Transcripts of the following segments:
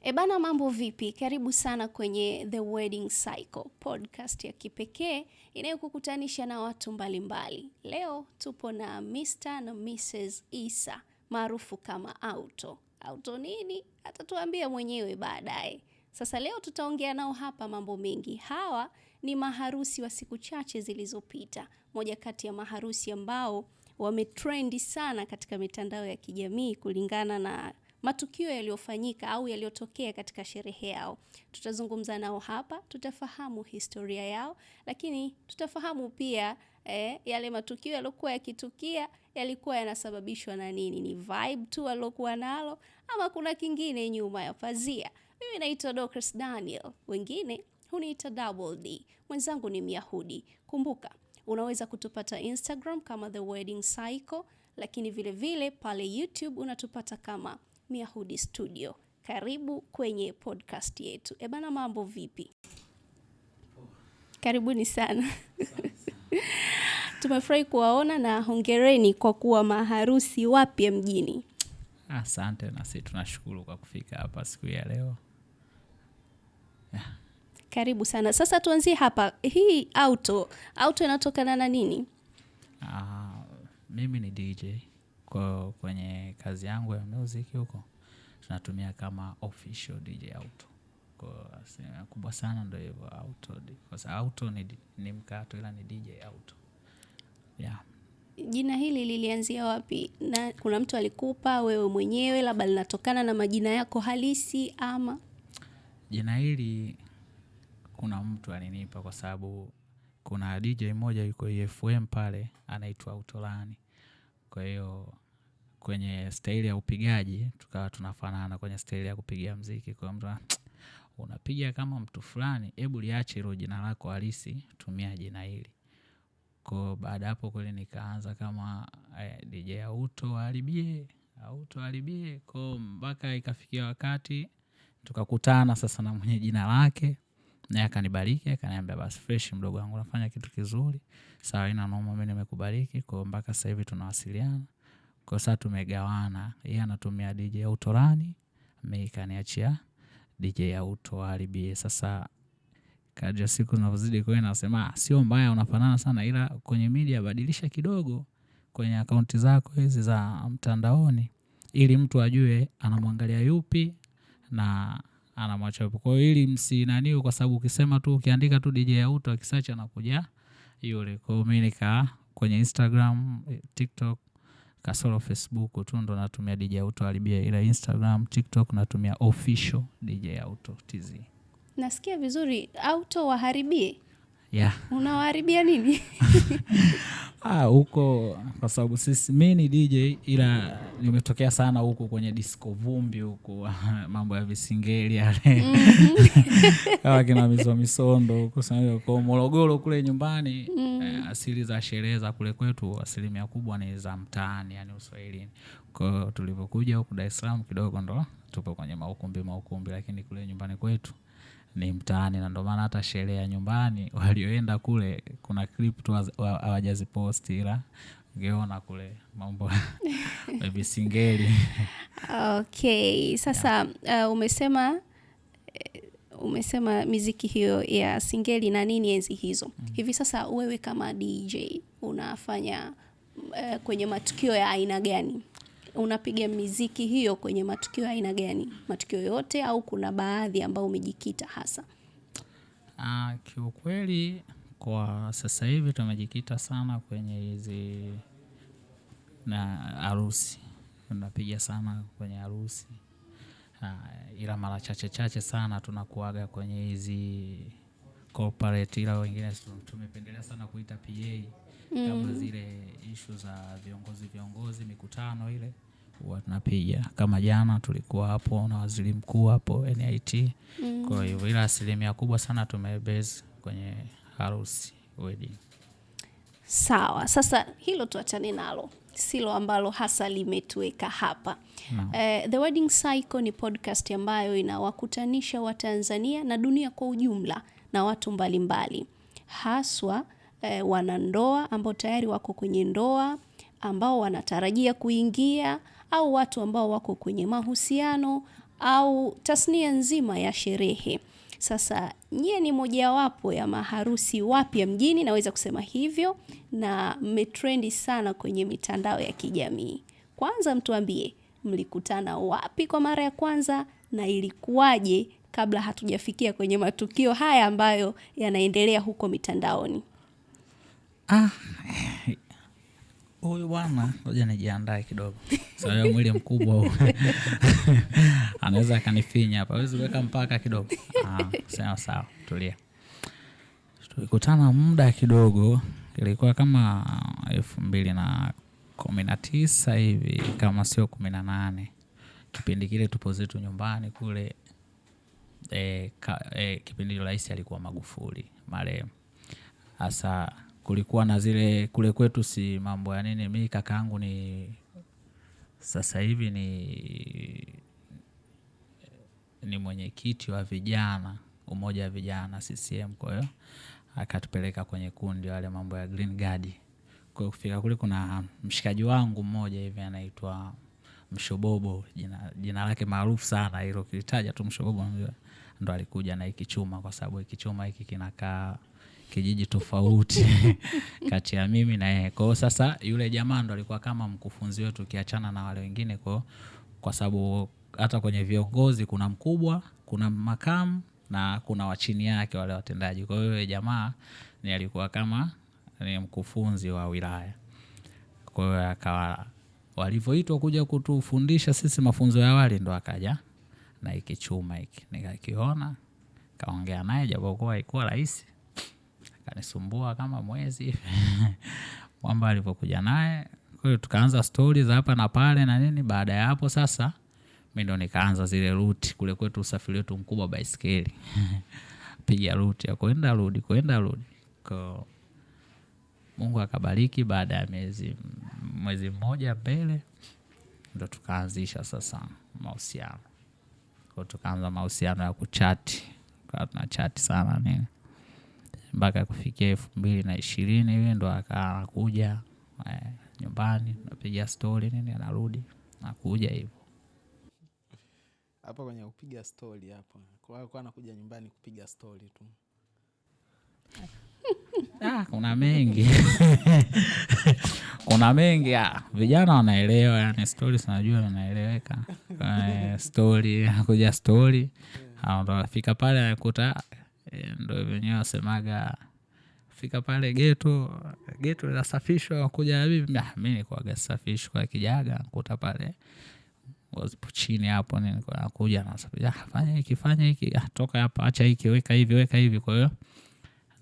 Ebana, mambo vipi? Karibu sana kwenye The Wedding Cycle, podcast ya kipekee inayokukutanisha na watu mbalimbali. Leo tupo na Mr. na Mrs. Issa, maarufu kama Auto. Auto nini? Atatuambia mwenyewe baadaye. Sasa leo tutaongea nao hapa mambo mengi. Hawa ni maharusi wa siku chache zilizopita. Moja kati ya maharusi ambao wametrendi sana katika mitandao ya kijamii kulingana na matukio yaliyofanyika au yaliyotokea katika sherehe yao. Tutazungumza nao hapa, tutafahamu historia yao, lakini tutafahamu pia yale matukio yaliokuwa yakitukia yalikuwa yanasababishwa na nini. Ni vibe tu waliokuwa nalo ama kuna kingine nyuma ya pazia. Mimi naitwa Dorcas Daniel, wengine huniita Double D. Mwenzangu ni Myahudi. Kumbuka, unaweza kutupata Instagram kama The Wedding Cycle, lakini vile vile pale YouTube unatupata kama Myahudi Studio. Karibu kwenye podcast yetu. Ebana, mambo vipi? Karibuni sana. Tumefurahi kuwaona na hongereni kwa kuwa maharusi wapya mjini. Asante, na sisi tunashukuru kwa kufika hapa siku ya leo. Karibu sana. Sasa tuanzie hapa. Hii Auto inatokana na nini? Mimi ni DJ. Kwenye kazi yangu ya music huko tunatumia kama official DJ Auto. Kwa sehemu kubwa sana ndio hivyo Auto. Kwa sababu Auto ni mkato, ila ni DJ Auto. Yeah. Jina hili lilianzia wapi? Na kuna mtu alikupa wewe mwenyewe, labda linatokana na majina yako halisi ama? Jina hili kuna mtu alinipa kwa sababu kuna DJ mmoja yuko FM pale anaitwa Autolani. Kwa hiyo kwenye staili ya upigaji tukawa tunafanana kwenye staili ya kupigia muziki. Kwa mtu unapiga kama mtu fulani, hebu liache hilo jina lako halisi, tumia jina hili. Kwa baada hapo kweli nikaanza kama DJ Auto haribie. Kwa mpaka ikafikia wakati tukakutana sasa na mwenye jina lake, naye akanibariki, akaniambia basi fresh mdogo wangu, unafanya kitu kizuri. Sawa, ina noma, mimi nimekubariki. Kwa mpaka sasa hivi tunawasiliana. Kwa sasa tumegawana. Yeye anatumia DJ Autolani, mimi kaniachia DJ Auto haribie. Sasa kadri siku zinazozidi kwenda nasema sio mbaya, unafanana sana, ila kwenye media badilisha kidogo kwenye akaunti zako hizi za mtandaoni ili mtu ajue anamwangalia yupi na anamwacha yupi. Kwa hiyo ili msinaniu, kwa sababu ukisema tu ukiandika tu DJ Auto akisearch anakuja yule. Kwa hiyo mimi nika kwenye Instagram, TikTok, kasoro Facebook tu ndo natumia DJ Auto haribie, ila Instagram, TikTok natumia official DJ Auto TZ. Nasikia vizuri, Auto waharibie. Yeah. Unawaharibia nini? Huko kwa sababu mimi ni DJ, ila nimetokea sana huko kwenye disco vumbi huko, mambo ya visingeli yale. Kama kina misondo huko sana kwa Morogoro kule nyumbani. Asili za sherehe za kule kwetu asilimia kubwa ni za mtaani, yani Uswahilini. Kwa hiyo tulipokuja huko Dar es Salaam kidogo ndo tupo kwenye maukumbi, lakini kule nyumbani kwetu ni mtaani, na ndio maana hata sherehe ya nyumbani walioenda kule kuna clip tu hawajazipost, ila ungeona kule mambo ya visingeli. Okay, sasa umesema muziki hiyo ya singeli na nini enzi hizo. Hivi sasa wewe kama DJ unafanya kwenye matukio ya aina gani? Unapiga muziki hiyo kwenye matukio ya aina gani? Matukio yote au kuna baadhi ambao umejikita hasa? Kiukweli kwa sasa hivi tumejikita sana kwenye hizi na harusi. Tunapiga sana kwenye harusi. Ila mara chache sana tunakuaga kwenye hizi corporate, ila wengine tumependelea sana kuita PA. Kama zile issue za viongozi mikutano ile huwa tunapiga. Kama jana tulikuwa hapo na waziri mkuu hapo NIT. Kwa hiyo ila asilimia kubwa sana tumebase kwenye harusi, wedding. Sawa, sasa hilo tuachane nalo, silo ambalo hasa limetuweka hapa. No. The Wedding Cycle ni podcast ambayo inawakutanisha Watanzania na dunia kwa ujumla na watu mbalimbali, haswa wanandoa ambao tayari wako kwenye ndoa, ambao wanatarajia kuingia, au watu ambao wako kwenye mahusiano, au tasnia nzima ya sherehe. Sasa nyie ni mojawapo ya maharusi wapya mjini, naweza kusema hivyo, na mmetrendi sana kwenye mitandao ya kijamii. Kwanza mtuambie, mlikutana wapi kwa mara ya kwanza na ilikuwaje kabla hatujafikia kwenye matukio haya ambayo yanaendelea huko mitandaoni? Huyu bwana, ngoja nijiandae kidogo. Sababu mwili mkubwa huu. Anaweza akanifinya hapa. Hawezi kuweka mpaka kidogo. Sawa, tulia. Tulikutana muda kidogo. Ilikuwa kama 2019 hivi, kama sio 18. Kipindi kile tupo zetu nyumbani kule. Kipindi rais alikuwa Magufuli marehemu. Hasa kulikuwa na zile kule kwetu, si mambo ya nini, mimi kakaangu ni sasa hivi ni mwenyekiti wa vijana, umoja wa vijana CCM. Kwa hiyo akatupeleka kwenye kundi wale mambo ya Green Guard. Kwa kufika kule kuna mshikaji wangu mmoja hivi anaitwa Mshobobo, jina lake maarufu sana hilo, kilitaja tu Mshobobo ndo alikuja na hiki chuma, kwa sababu hiki chuma hiki kinakaa kijiji tofauti kati ya mimi na yeye. Kwa sasa yule jamaa ndo alikuwa kama mkufunzi wetu, ukiachana na wale wengine, kwa sababu hata kwenye viongozi kuna mkubwa, kuna makamu na kuna wa chini yake wale watendaji. Kwa hiyo yule jamaa ni alikuwa kama ni mkufunzi wa wilaya. Kwa hiyo akawa walivyoitwa kuja kutufundisha sisi mafunzo ya awali, ndo akaja na hiki chuma hiki. Nikakiona, kaongea naye, japokuwa haikuwa rahisi, kanisumbua kama mwezi kwamba alipokuja naye. Kwa hiyo tukaanza story za hapa na pale na nini. Baada ya hapo sasa mimi ndo nikaanza zile route kule kwetu, usafiri wetu mkubwa baisikeli. Piga route ya kwenda rudi. Kwa Mungu akabariki, baada ya mwezi mmoja mbele ndo tukaanzisha sasa mahusiano. Kwa tukaanza mahusiano ya kuchati. Kwa tunachati sana nini, mpaka kufikia 2020 hivi ndo akakuja nyumbani, napiga story nini, anarudi nakuja hivyo. Hapa kwenye kupiga story hapo, kwa anakuja nyumbani kupiga story tu. Kuna mengi. Kuna mengi, vijana wanaelewa, yani stories najua wanaeleweka. Story, kuja story. Ndo afika pale anakuta, ndo wenyewe wasemaga, fika pale geto linasafishwa, kuja bibi, mimi niko gasafishwa kwa kijaga, nakuta pale wazipo chini hapo nini, kwa kuja na safisha, fanya hiki, toka hapa, acha hiki, weka hivi. Kwa hiyo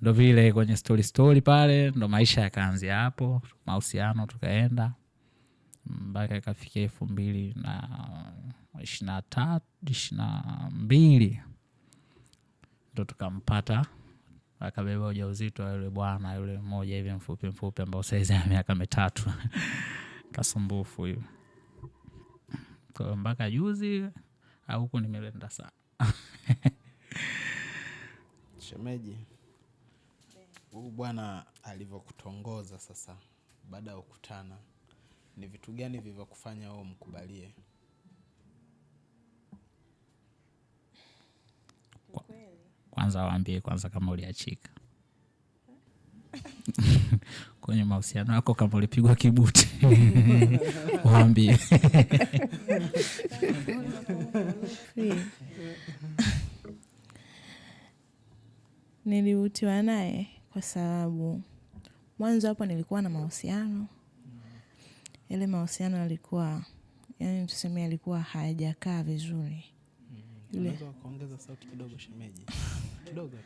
ndo vile kwenye story pale ndo maisha yakaanzia hapo. Mahusiano tukaenda mpaka ikafikia 2022 ndo tukampata, akabeba ujauzito wa yule bwana yule mmoja hivi mfupi ambao saizi ya miaka 3 kasumbufu hiyo. Kwa mpaka juzi huko nimelenda sana. Shemeji, huyu bwana alivyokutongoza sasa baada ya kukutana, ni vitu gani vilivyokufanya wewe mkubalie? Kwanza waambie kwanza kama uliachika. Kwenye mahusiano yako kama ulipigwa kibuti. Waambie. Nilivutiwa naye kwa sababu mwanzo hapo nilikuwa na mahusiano. Ile mahusiano yalikuwa, yani tuseme yalikuwa hayajakaa vizuri. Unaweza kuongeza sauti kidogo shemeji? Kidogo tu.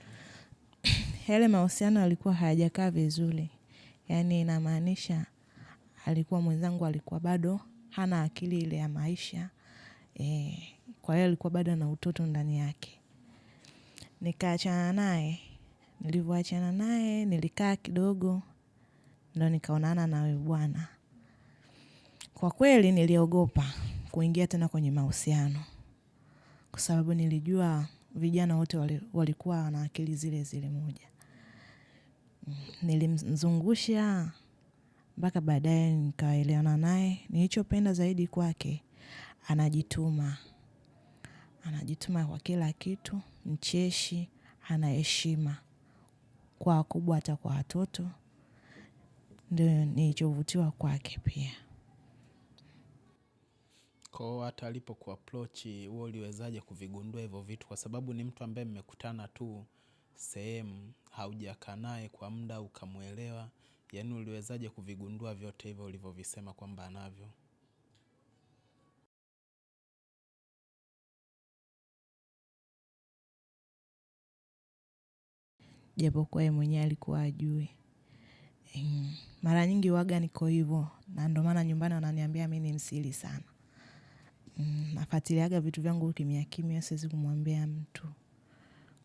Yale mahusiano yalikuwa hayajakaa vizuri. Yani inamaanisha alikuwa mwenzangu alikuwa bado hana akili ile ya maisha. Kwa hiyo alikuwa bado na utoto ndani yake. Nikaachana naye. Nilivyoachana naye nilikaa kidogo, ndo nikaonana na yule bwana. Kwa kweli niliogopa kuingia tena kwenye mahusiano, kwa sababu nilijua vijana wote walikuwa na akili zile moja. Nilimzungusha mpaka baadaye nikaelewana naye. Nilichopenda zaidi kwake, anajituma. anajituma kwa kila kitu, mcheshi, ana heshima kwa wakubwa hata kwa watoto. Ndio nilichovutiwa kwake pia. Kwa hata alipo kuapproach, wewe uliwezaje kuvigundua hivyo vitu? Kwa sababu ni mtu ambaye mmekutana tu sehemu, haujakaa naye kwa muda ukamuelewa. Yaani uliwezaje kuvigundua vyote hivyo ulivyovisema kwamba anavyo? Japokuwa yeye mwenyewe alikuwa ajui. Mara nyingi waga niko hivyo, na ndio maana nyumbani wananiambia mimi ni msiri sana. Nafuatiliaga vitu vyangu kimya kimya, siwezi kumwambia mtu.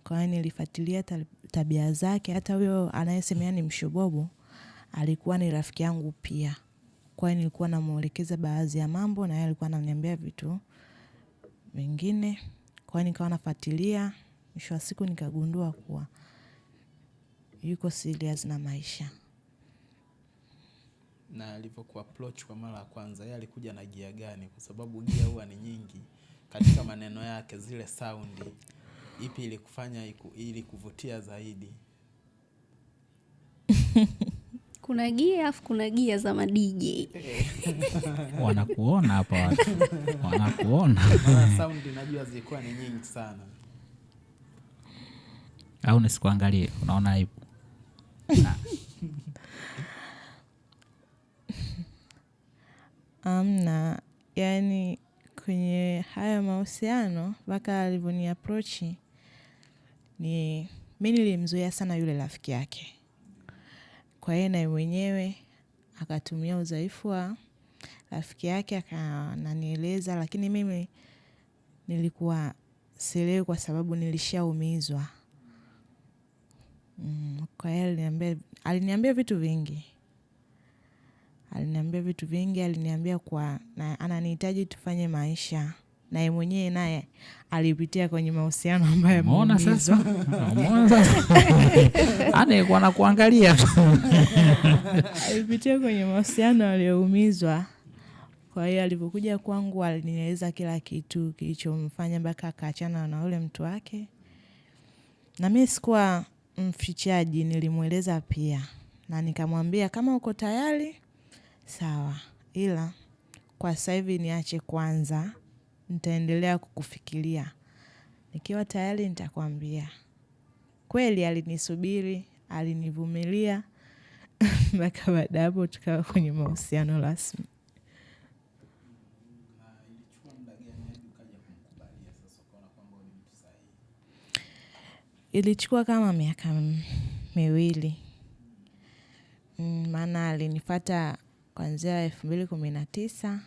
Kwa hiyo nilifuatilia tabia zake. Hata huyo anayesemea ni mshobobo alikuwa ni rafiki yangu pia. Kwa hiyo nilikuwa namuelekeza baadhi ya mambo na yeye alikuwa ananiambia vitu vingine. Kwa hiyo nikawa nafuatilia, mwisho wa siku nikagundua kuwa yuko serious na maisha. Na alivyokuapproach kwa mara ya kwanza, yeye alikuja na gia gani? Kwa sababu gia huwa ni nyingi. Katika maneno yake, zile saundi, ipi ilikufanya ili kuvutia zaidi? Kuna gia afu kuna gia za ma-DJ. Wanakuona hapa watu. Wanakuona. Maana saundi najua zilikuwa ni nyingi sana. Au nisikuangalie, unaona aibu. Amna, yani kwenye haya mahusiano mpaka alivyoni approach, ni mimi nilimzoea sana yule rafiki yake. Kwa hiyo na mwenyewe akatumia udhaifu wa rafiki yake akananieleza, lakini mimi nilikuwa sielewi kwa sababu nilishaumizwa. Kwa hiyo aliniambia vitu vingi. Aliniambia kwa ananihitaji tufanye maisha. Na yeye mwenyewe naye alipitia kwenye mahusiano ambayo yameumizwa. Umeona sasa? Anakuwa anakuangalia. Alipitia kwenye mahusiano aliyoumizwa. Kwa hiyo alipokuja kwangu alinieleza kila kitu kilichomfanya mpaka akaachana na yule mtu wake. Na mimi sikuwa mfichaji, nilimueleza pia. Na nikamwambia kama uko tayari, sawa. Ila kwa sasa hivi niache kwanza, nitaendelea kukufikiria. Nikiwa tayari nitakwambia. Kweli alinisubiri, alinivumilia. Mpaka baada hapo tukawa kwenye mahusiano rasmi. Ilichukua kama miaka 2. Maana alinifuata kuanzia 2019.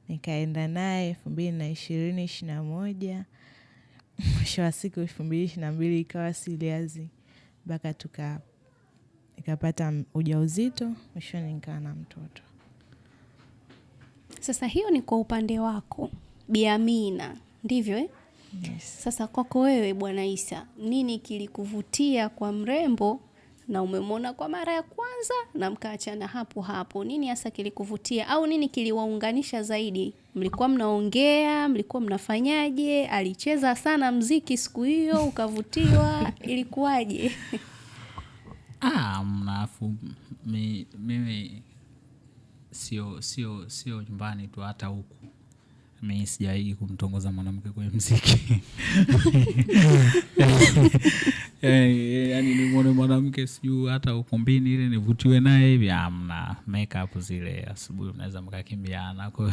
Nikaenda naye 2020-2021. Mwisho wa siku 2022 ikawa serious. Mpaka nikapata ujauzito, mwisho nikawa na mtoto. Sasa hiyo ni kwa upande wako, Bi Amina, ndivyo eh? Yes. Sasa kwako wewe Bwana Isa, nini kilikuvutia kwa mrembo na umemwona kwa mara ya kwanza na mkaachana hapo hapo? Nini hasa kilikuvutia au nini kiliwaunganisha zaidi? Mlikuwa mnaongea, mlikuwa mnafanyaje? Alicheza sana mziki siku hiyo ukavutiwa, ilikuwaje? Mnafu mimi sio nyumbani tu, hata huku mimi sijawahi kumtongoza mwanamke kwenye muziki. Yaani nimuone mwanamke sijui hata ukumbini ile nivutiwe naye hivi, hamna. Makeup zile asubuhi mnaweza mkakimbiana. Kwa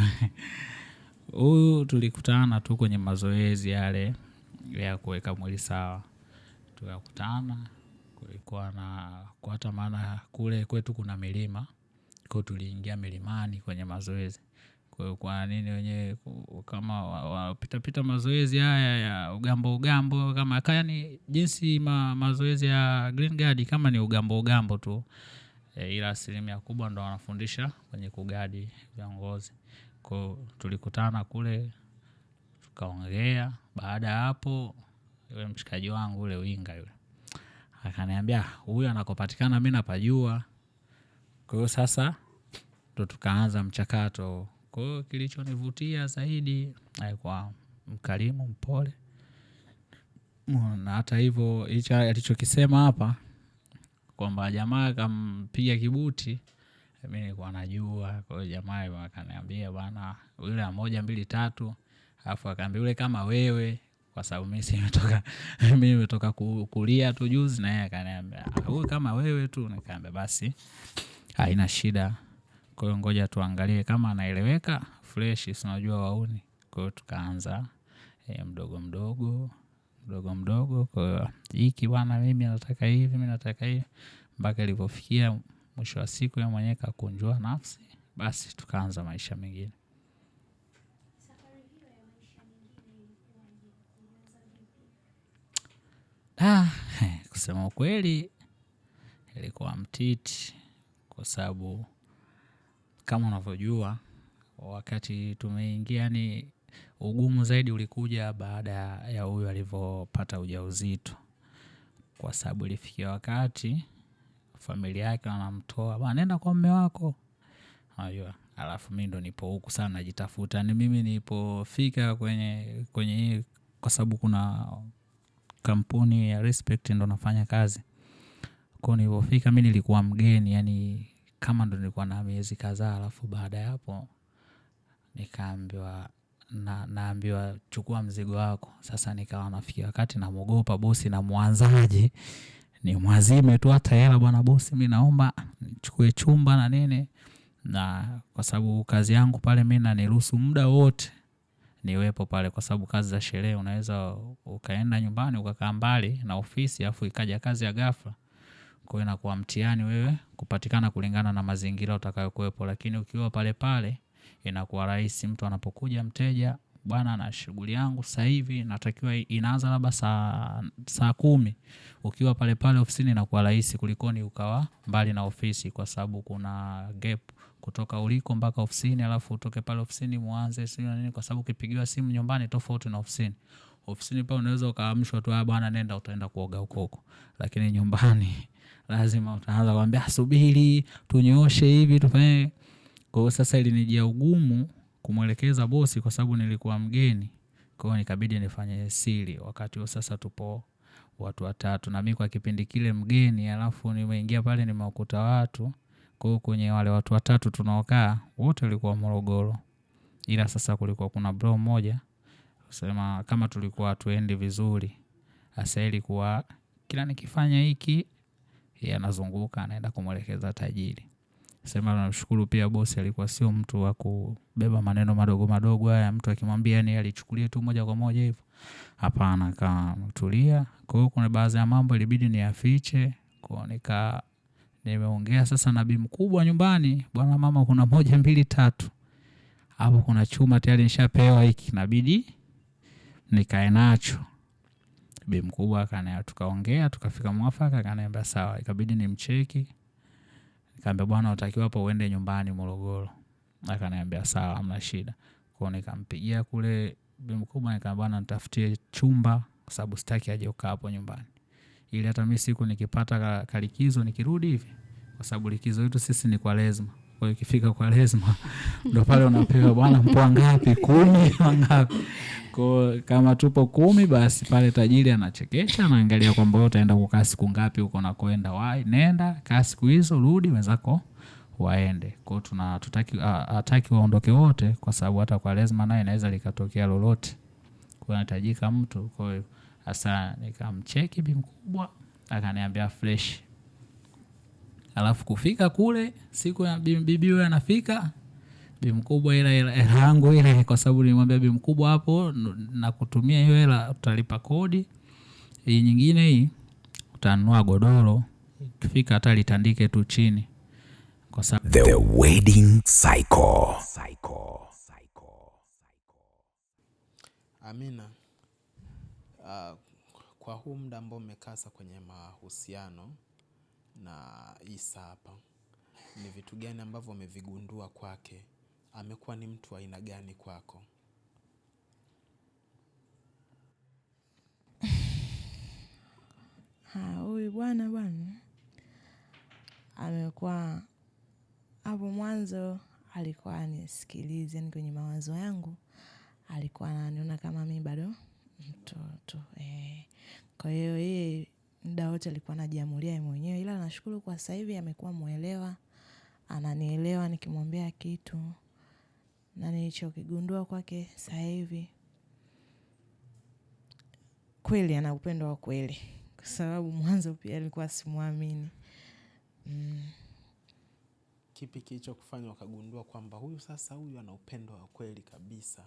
hiyo tulikutana tu kwenye mazoezi yale ya kuweka mwili sawa. Tukakutana, kulikuwa na kwa hata maana kule kwetu kuna milima. Kwa hiyo tuliingia milimani kwenye mazoezi. Kwa nini wenyewe kama wapita mazoezi haya ya ugambo kama yani jinsi mazoezi ya Green Guard kama ni ugambo tu, ila asilimia kubwa ndo wanafundisha kwenye kugadi viongozi. Kwa tulikutana kule tukaongea. Baada ya hapo yule mshikaji wangu ule winga yule akaniambia huyu anakopatikana mimi napajua. Kwa hiyo sasa ndo tukaanza mchakato. Kwa hiyo kilichonivutia zaidi kwa mkarimu, mpole. Na hata hivyo hicho alichokisema hapa kwamba jamaa kampiga kibuti, mimi nilikuwa najua. Kwa hiyo jamaa akaniambia bwana yule 1 2 3, alafu akaambia yule kama wewe, kwa sababu mimi nimetoka kulia tu juzi, na yeye akaniambia huyu kama wewe tu. Nikaambia basi haina shida, kwa hiyo ngoja tuangalie kama anaeleweka fresh, si unajua wauni. Kwa hiyo tukaanza mdogo mdogo. Kwa hiyo hiki bwana mimi nataka hivi, mimi nataka hivi, mpaka ilipofikia mwisho wa siku yeye mwenyewe kakunjua nafsi, basi tukaanza maisha mengine. Kusema ukweli ilikuwa mtiti, kwa sababu kama unavyojua wakati tumeingia, ni ugumu zaidi ulikuja baada ya huyu alivyopata ujauzito, kwa sababu ilifikia wakati familia yake wanamtoa, bwana nenda kwa mume wako. Unajua, alafu mimi ndo nipo huku sana najitafuta. Ni mimi nilipofika kwenye kwa sababu kuna kampuni ya Respect ndo nafanya kazi. Kwa nilipofika mimi nilikuwa mgeni, yani kama ndo nilikuwa na miezi kadhaa. Alafu baada ya hapo nikaambiwa naambiwa chukua mzigo wako. Sasa nikawa nafikia wakati namuogopa bosi, na mwanzaje ni mwazime tu hata hela, bwana bosi mimi naomba nichukue chumba na nini. Na kwa sababu kazi yangu pale mimi naniruhusu muda wote niwepo pale, kwa sababu kazi za sherehe unaweza ukaenda nyumbani ukakaa mbali na ofisi, afu ikaja kazi ya ghafla. Kwa hiyo inakuwa mtihani wewe kupatikana kulingana na mazingira utakayokuwepo. Lakini ukiwa pale pale inakuwa rahisi. Mtu anapokuja mteja, bwana na shughuli yangu sasa hivi natakiwa inaanza labda saa 10, ukiwa pale pale ofisini inakuwa rahisi kulikoni ukawa mbali na ofisi, kwa sababu kuna gap kutoka uliko mpaka ofisini, alafu utoke pale ofisini muanze sio nini, kwa sababu ukipigiwa simu nyumbani tofauti na ofisini. Ofisini pale unaweza ukaamshwa tu, bwana nenda utaenda kuoga huko, lakini nyumbani lazima utaanza kumwambia subiri tunyooshe hivi tufanye. Kwa hiyo sasa ilinijia ugumu kumwelekeza bosi, kwa sababu nilikuwa mgeni. Kwa hiyo nikabidi nifanye siri. Wakati huo sasa tupo watu 3 na mimi kwa kipindi kile mgeni, alafu nimeingia pale nimewakuta watu. Kwa hiyo kwenye wale watu 3 tunaokaa wote walikuwa Morogoro, ila sasa kulikuwa kuna bro mmoja sema kama tulikuwa tuende vizuri, hasa ilikuwa kila nikifanya hiki yeye anazunguka anaenda kumwelekeza tajiri. Sema namshukuru pia bosi alikuwa sio mtu wa kubeba maneno madogo haya, mtu akimwambia ni alichukulia tu moja kwa moja hivyo. Hapana, kamtulia. Kwa hiyo kuna baadhi ya mambo ilibidi niyafiche. Kwa nimeongea sasa na bibi mkubwa nyumbani, bwana mama kuna 1 2 3. Hapo kuna chuma tayari nishapewa hiki, inabidi nikae nacho. Bibi mkubwa tukaongea tukafika mwafaka, akaniambia sawa. Ikabidi nimcheki. Nikamwambia bwana utakiwa hapo uende nyumbani Morogoro. Akaniambia sawa hamna shida. Kwa hiyo nikampigia kule bibi mkubwa, nikamwambia bwana nitafutie chumba, kwa sababu sitaki aje kukaa hapo nyumbani, ili hata mimi siku nikipata kalikizo nikirudi hivi, kwa sababu likizo yetu sisi ni kwa lazima. Kwa hiyo ikifika kwa lazima ndio pale unapewa bwana mpoa ngapi, 10 ngapi. Kwa kama tupo 10 basi pale tajiri anachekecha, anaangalia kwamba wewe utaenda kukaa siku ngapi huko na kwenda, wapi nenda kaa siku hizo rudi wenzako waende. Kwa hiyo hataki waondoke wote, kwa sababu hata kwa lazima naye inaweza likatokea lolote, kwa anahitajika mtu. Kwa hiyo sasa nikamcheki bibi mkubwa, akaniambia fresh. Alafu kufika kule siku ya bibi yule anafika, bibi mkubwa hela yangu ile, kwa sababu nilimwambia bibi mkubwa hapo na kutumia hiyo hela utalipa kodi, hii nyingine hii utanunua godoro, kifika hata litandike tu chini, kwa sababu The Wedding Cycle. Amina, kwa huu muda ambao umekasa kwenye mahusiano na Isa hapa, ni vitu gani ambavyo umevigundua kwake? Amekuwa ni mtu wa aina gani kwako? Huyu bwana amekuwa hapo mwanzo alikuwa anisikilize, yani kwenye mawazo yangu alikuwa ananiona kama mimi bado mtoto. Kwa hiyo yeye muda wote alikuwa anajiamulia yeye mwenyewe, ila nashukuru kwa sasa hivi amekuwa muelewa, ananielewa nikimwambia kitu. Na nilichokigundua kwake sasa hivi, kweli ana upendo wa kweli, kwa sababu mwanzo pia alikuwa simuamini. Kipi kilicho kufanya ukagundua kwamba huyu ana upendo wa kweli kabisa?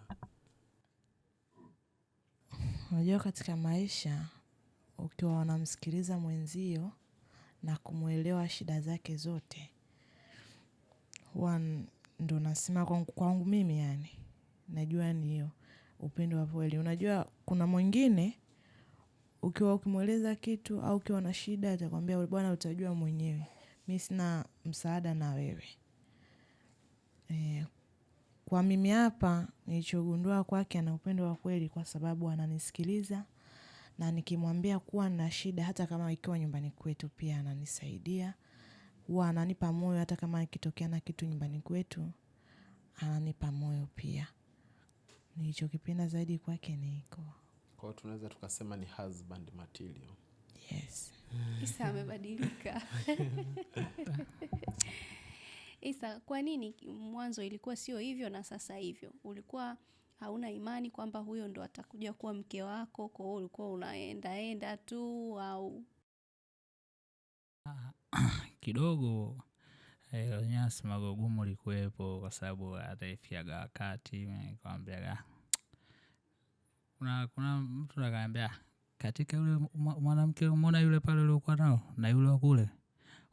Unajua katika maisha, ukiwa unamsikiliza mwenzio na kumuelewa shida zake zote, huwa ndo nasema kwangu mimi, yani najua ni hiyo upendo wa kweli. Unajua kuna mwingine ukiwa ukimueleza kitu au ukiwa na shida atakwambia bwana utajua mwenyewe, mimi sina msaada na wewe. Kwa mimi hapa nilichogundua kwake ana upendo wa kweli, kwa sababu ananisikiliza, na nikimwambia kuwa na shida hata kama ikiwa nyumbani kwetu pia ananisaidia. Huwa ananipa moyo hata kama ikitokea na kitu nyumbani kwetu, ananipa moyo pia. Nilichokipenda zaidi kwake ni hiko. Kwa hiyo tunaweza tukasema ni husband material. Yes. Isa amebadilika. Isa, kwa nini mwanzo ilikuwa sio hivyo na sasa hivyo? Ulikuwa hauna imani kwamba huyo ndo atakuja kuwa mke wako, kwa hiyo ulikuwa unaenda tu au? Kidogo nyasi magumu likuwepo, kwa sababu ataifiaga wakati nikamwambia kuna mtu akaniambia katika yule mwanamke umeona yule pale uliokuwa nao na yule wa kule,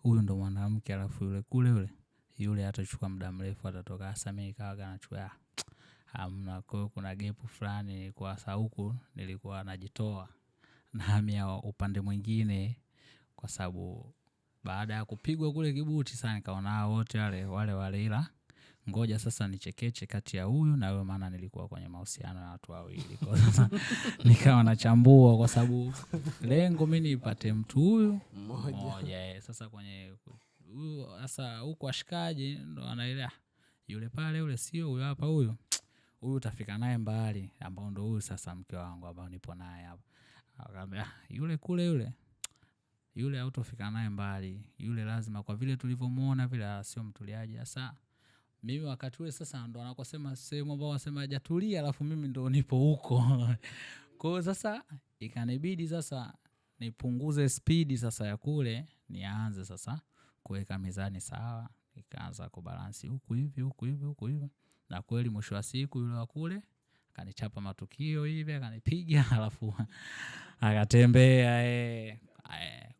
huyu ndo mwanamke, alafu yule kule yule atachukua muda mrefu atatoka. Hasa mimi nikawa nachukua hamna. Kwa hiyo kuna gap fulani kwa sauku nilikuwa najitoa na hamia upande mwingine, kwa sababu baada ya kupigwa kule kibuti sana nikaona wote wale ila ngoja sasa nichekeche kati ya huyu na wewe, maana nilikuwa kwenye mahusiano na watu wawili. Kwa sasa nikawa nachambua, kwa sababu lengo mimi nipate mtu huyu mmoja. Sasa kwenye huyu sasa huko ashikaji ndo anaelewa yule pale yule sio huyu hapa, huyu utafika naye mbali, ambao ndo huyu sasa mke wangu ambao nipo naye hapa. Akamwambia yule kule yule hautofika naye mbali, yule lazima, kwa vile tulivyomuona vile sio mtuliaji. Sasa mimi wakati ule sasa ndo anakosema sehemu ambao wasema hajatulia, alafu mimi ndo nipo huko. Kwa hiyo sasa ikanibidi sasa nipunguze speed sasa ya kule, nianze sasa kuweka mizani sawa, nikaanza kubalansi huku hivi. Na kweli mwisho wa siku yule wa kule akanichapa matukio hivi, akanipiga alafu akatembea.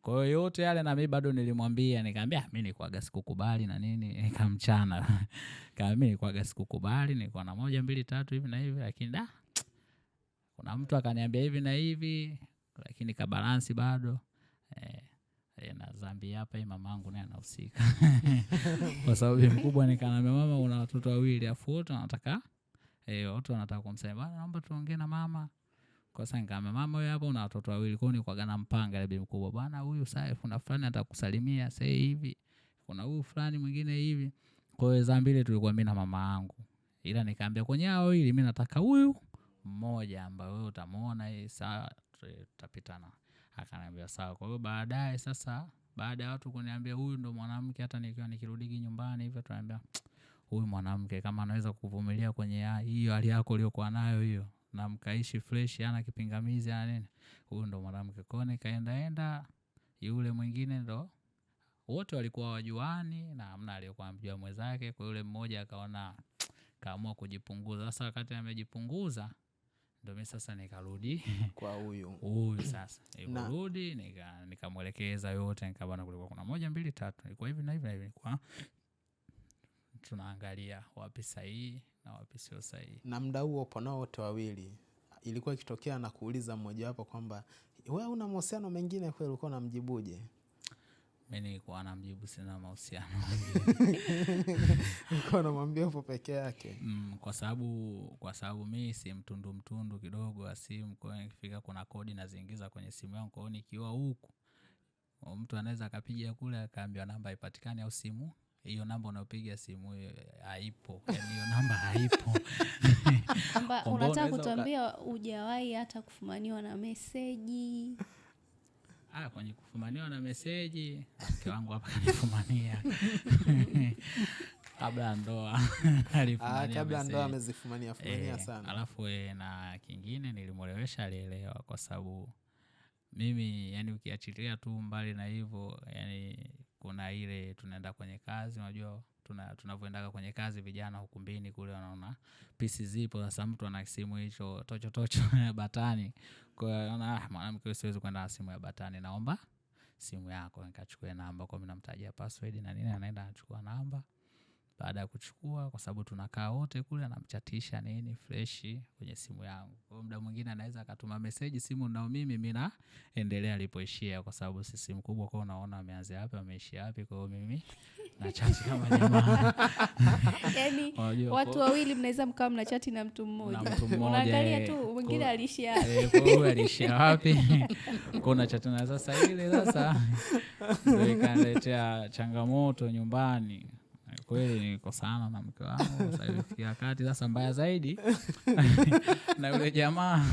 Kwa hiyo yote yale na mimi bado nilimwambia, nikamwambia mimi nilikuwa sikukubali na nini, nikamchana. Kama mimi nilikuwa sikukubali, nilikuwa na 1 2 3 hivi na hivi, lakini kuna mtu akaniambia hivi na hivi, lakini kabalansi bado. Na zambi hapa hii mamangu naye anahusika. Kwa sababu mkubwa nikanambia mama una watoto wawili, afu wote wanataka watu wanataka kumsema bwana naomba tuongee na mama. Kwa sababu nikamwambia mama wewe hapa una watoto wawili, kwa hiyo nilikuwa nampanga bibi mkubwa, bwana huyu sasa kuna fulani atakusalimia sasa hivi, kuna huyu fulani mwingine hivi. Kwa hiyo zambi ile tulikuwa mimi na mama yangu, ila nikamwambia kwenye hao wawili mimi nataka huyu mmoja ambaye wewe utamuona hii saa tutapitana. Akaniambia sawa. Kwa hiyo baadaye sasa, baada ya watu kuniambia huyu ndo mwanamke, hata nikiwa nikirudi nyumbani hivyo tunaambia huyu mwanamke kama anaweza kuvumilia kwenye hiyo hali yako uliyokuwa nayo hiyo, na mkaishi fresh, hana kipingamizi na nini, huyu ndo mwanamke. Kwa hiyo nikaenda yule mwingine ndo wote walikuwa wajuani na hamna aliyekuwa amjua mwenzake. Kwa yule mmoja akaona kaamua kujipunguza. Sasa wakati amejipunguza ndio mimi sasa nikarudi kwa huyu sasa. Nirudi nikamwelekeza yote, nikabana kulikuwa kuna 1 2 3 ilikuwa hivi na hivi na hivi, kwa tunaangalia wapi sahihi na wapi sio sahihi. Na muda huo upo nao wote wawili, ilikuwa ikitokea na kuuliza mmoja wapo kwamba wewe una mahusiano mengine kweli, ulikuwa unamjibuje? Mimi nilikuwa namjibu sina mahusiano. Nilikuwa namwambia hapo peke yake. Kwa sababu mimi si mtundu kidogo wa simu. Kwa hiyo nikifika kuna kodi naziingiza kwenye simu yangu. Kwa hiyo nikiwa huku mtu anaweza akapiga kule akaambiwa namba haipatikani au simu hiyo namba unayopiga simu hiyo haipo, yani hiyo namba haipo. Kwamba unataka kutuambia hujawahi hata kufumaniwa na meseji? Kwenye kufumaniwa na meseji, mke wangu hapa kanifumania. Kabla ndoa alifumania. Kabla ndoa amezifumania sana. Alafu na kingine nilimwelewesha, alielewa, kwa sababu mimi yani ukiachilia tu mbali na hivyo, yani kuna ile tunaenda kwenye kazi, unajua tunavyoenda kwenye kazi vijana ukumbini kule wanaona pisi zipo, sasa mtu ana simu hicho tocho ya batani. Kwa hiyo mwanamke siwezi kwenda na simu ya batani, naomba simu yako. Nikachukua namba, kwa mimi namtajia password na nini, anaenda anachukua namba. Baada ya kuchukua, kwa sababu tunakaa wote kule, anamchatisha nini fresh kwenye simu yangu. Kwa muda mwingine anaweza akatuma message simu nao mimi naendelea alipoishia, kwa sababu si simu kubwa, kwa unaona ameanza wapi ameishia wapi. Kwa hiyo mimi na chat kama jamaa. Yaani watu wawili mnaweza mkawa mna chat na mtu mmoja. Unaangalia tu mwingine aliishia wapi. Kwa hiyo aliishia wapi. Kuna chat na sasa ndio ikaletea changamoto nyumbani. Kweli niko sana na mke wangu sasa hivi wakati sasa mbaya zaidi. Na yule jamaa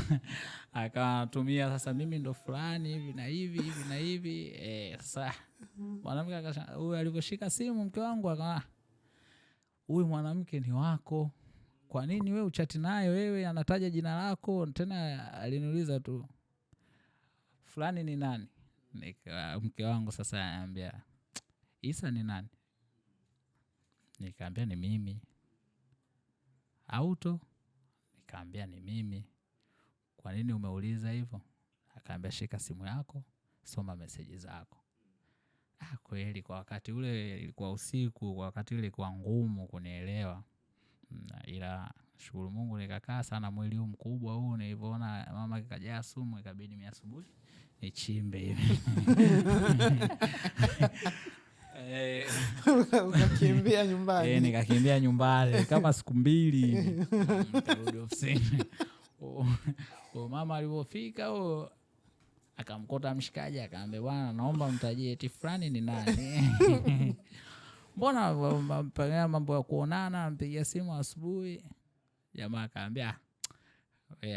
akatumia sasa mimi ndo fulani hivi na hivi. Sasa mwanamke huyu alivyoshika simu, mke wangu akaona huyu mwanamke ni wako, kwa nini wewe uchati naye, wewe anataja jina lako tena. Aliniuliza tu fulani ni nani? Mke wangu sasa ananiambia Isa ni nani? Nikaambia ni mimi. Auto? Nikaambia ni mimi. Kwa nini umeuliza hivyo? Akaambia shika simu yako, soma message zako. Kweli kwa wakati ule ilikuwa usiku, kwa wakati ule ilikuwa ngumu kunielewa. Ila shukuru Mungu nikakaa sana, mwili huu mkubwa huu nilivyoona mama kikajaa sumu, ikabidi mimi asubuhi nichimbe hivi. Ukakimbia nyumbani. Nikakimbia nyumbani kama siku 2 hivi. Nikarudi ofisini. Mama alipofika akamkota mshikaji, akaambia bwana naomba mtajie eti fulani ni nani. Mbona mpaka mambo ya kuonana mpigia simu asubuhi. Jamaa akaambia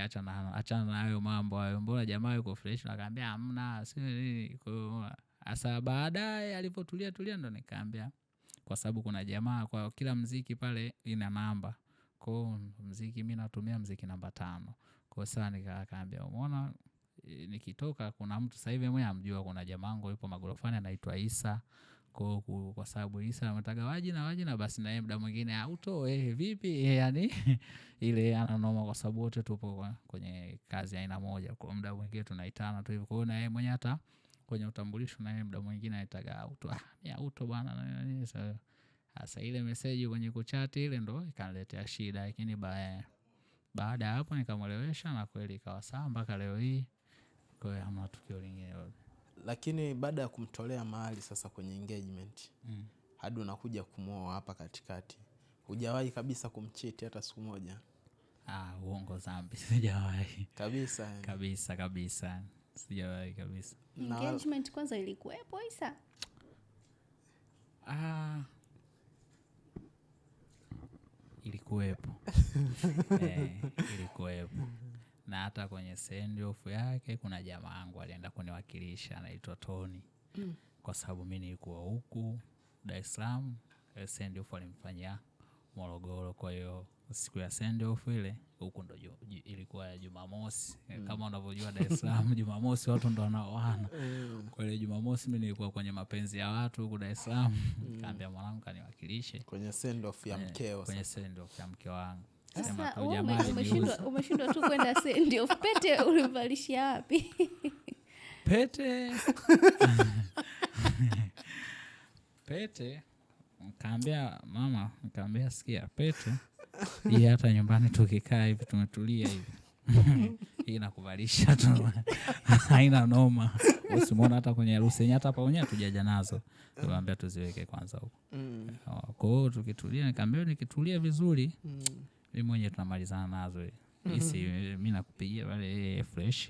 achana na hayo mambo hayo, mbona jamaa yuko fresh. Akaambia hamna, si nini. Asa baadaye alipotulia ndo nikaambia, kwa sababu kuna jamaa kwa kila mziki pale ina namba. Kwa mziki mimi natumia mziki namba 5. Kwa sasa nikaambia umeona nikitoka kuna mtu sasa hivi mwenye amjua, kuna jamaa wangu yupo magorofani anaitwa Isa. Kwa sababu Isa anataka waji na basi na yeye muda mwingine auto vipi yani ile ananoma, kwa sababu wote tupo kwenye kazi aina moja. Kwa muda mwingine tunaitana tu hivyo. Kwa hiyo na yeye mwenye hata kwenye utambulisho na yeye muda mwingine anataka auto. Ni auto bwana nini. Sasa ile message kwenye kuchati ile ndo ikaniletea shida, lakini baada ya hapo nikamwelewesha na kweli ikawa sawa mpaka leo hii. Kwa hiyo hamna tukio lingine. Lakini baada ya kumtolea mahali sasa kwenye engagement, hadi unakuja kumuoa hapa katikati, hujawahi kabisa kumcheat hata siku moja? Uongo zambi, sijawahi. Kabisa. Kabisa. Sijawahi kabisa. Engagement kwanza ilikuwepo Isa? Ilikuwepo. Ilikuwepo. Na hata kwenye send off yake kuna jamaa wangu alienda kuniwakilisha, anaitwa Tony. Kwa sababu mimi nilikuwa huku Dar es Salaam, send off alimfanyia Morogoro. Kwa hiyo siku ya send off ile huku ndo ilikuwa ya Jumamosi. Kama unavyojua Dar es Salaam Jumamosi watu ndo wanaoana. Kwa hiyo Jumamosi mimi nilikuwa kwenye mapenzi ya watu huku Dar es Salaam. Kaambia mwanangu kaniwakilishe kwenye send off ya mkeo. Kwenye send off ya mke wangu. Sasa umeshindwa tu kwenda send off. Pete ulivalishia wapi? Pete nikaambia mama, nikaambia sikia pete hii hata nyumbani tukikaa hivi tumetulia hivi hii nakuvalisha tu haina noma. Usimuona hata kwenye harusi hata hapa wenyewe tujaja nazo. Niwaambia tuziweke kwanza huko. Kwa hiyo tukitulia, nikaambia nikitulia vizuri mimi mwenyewe tunamalizana nazo. Hisi mimi nakupigia wale fresh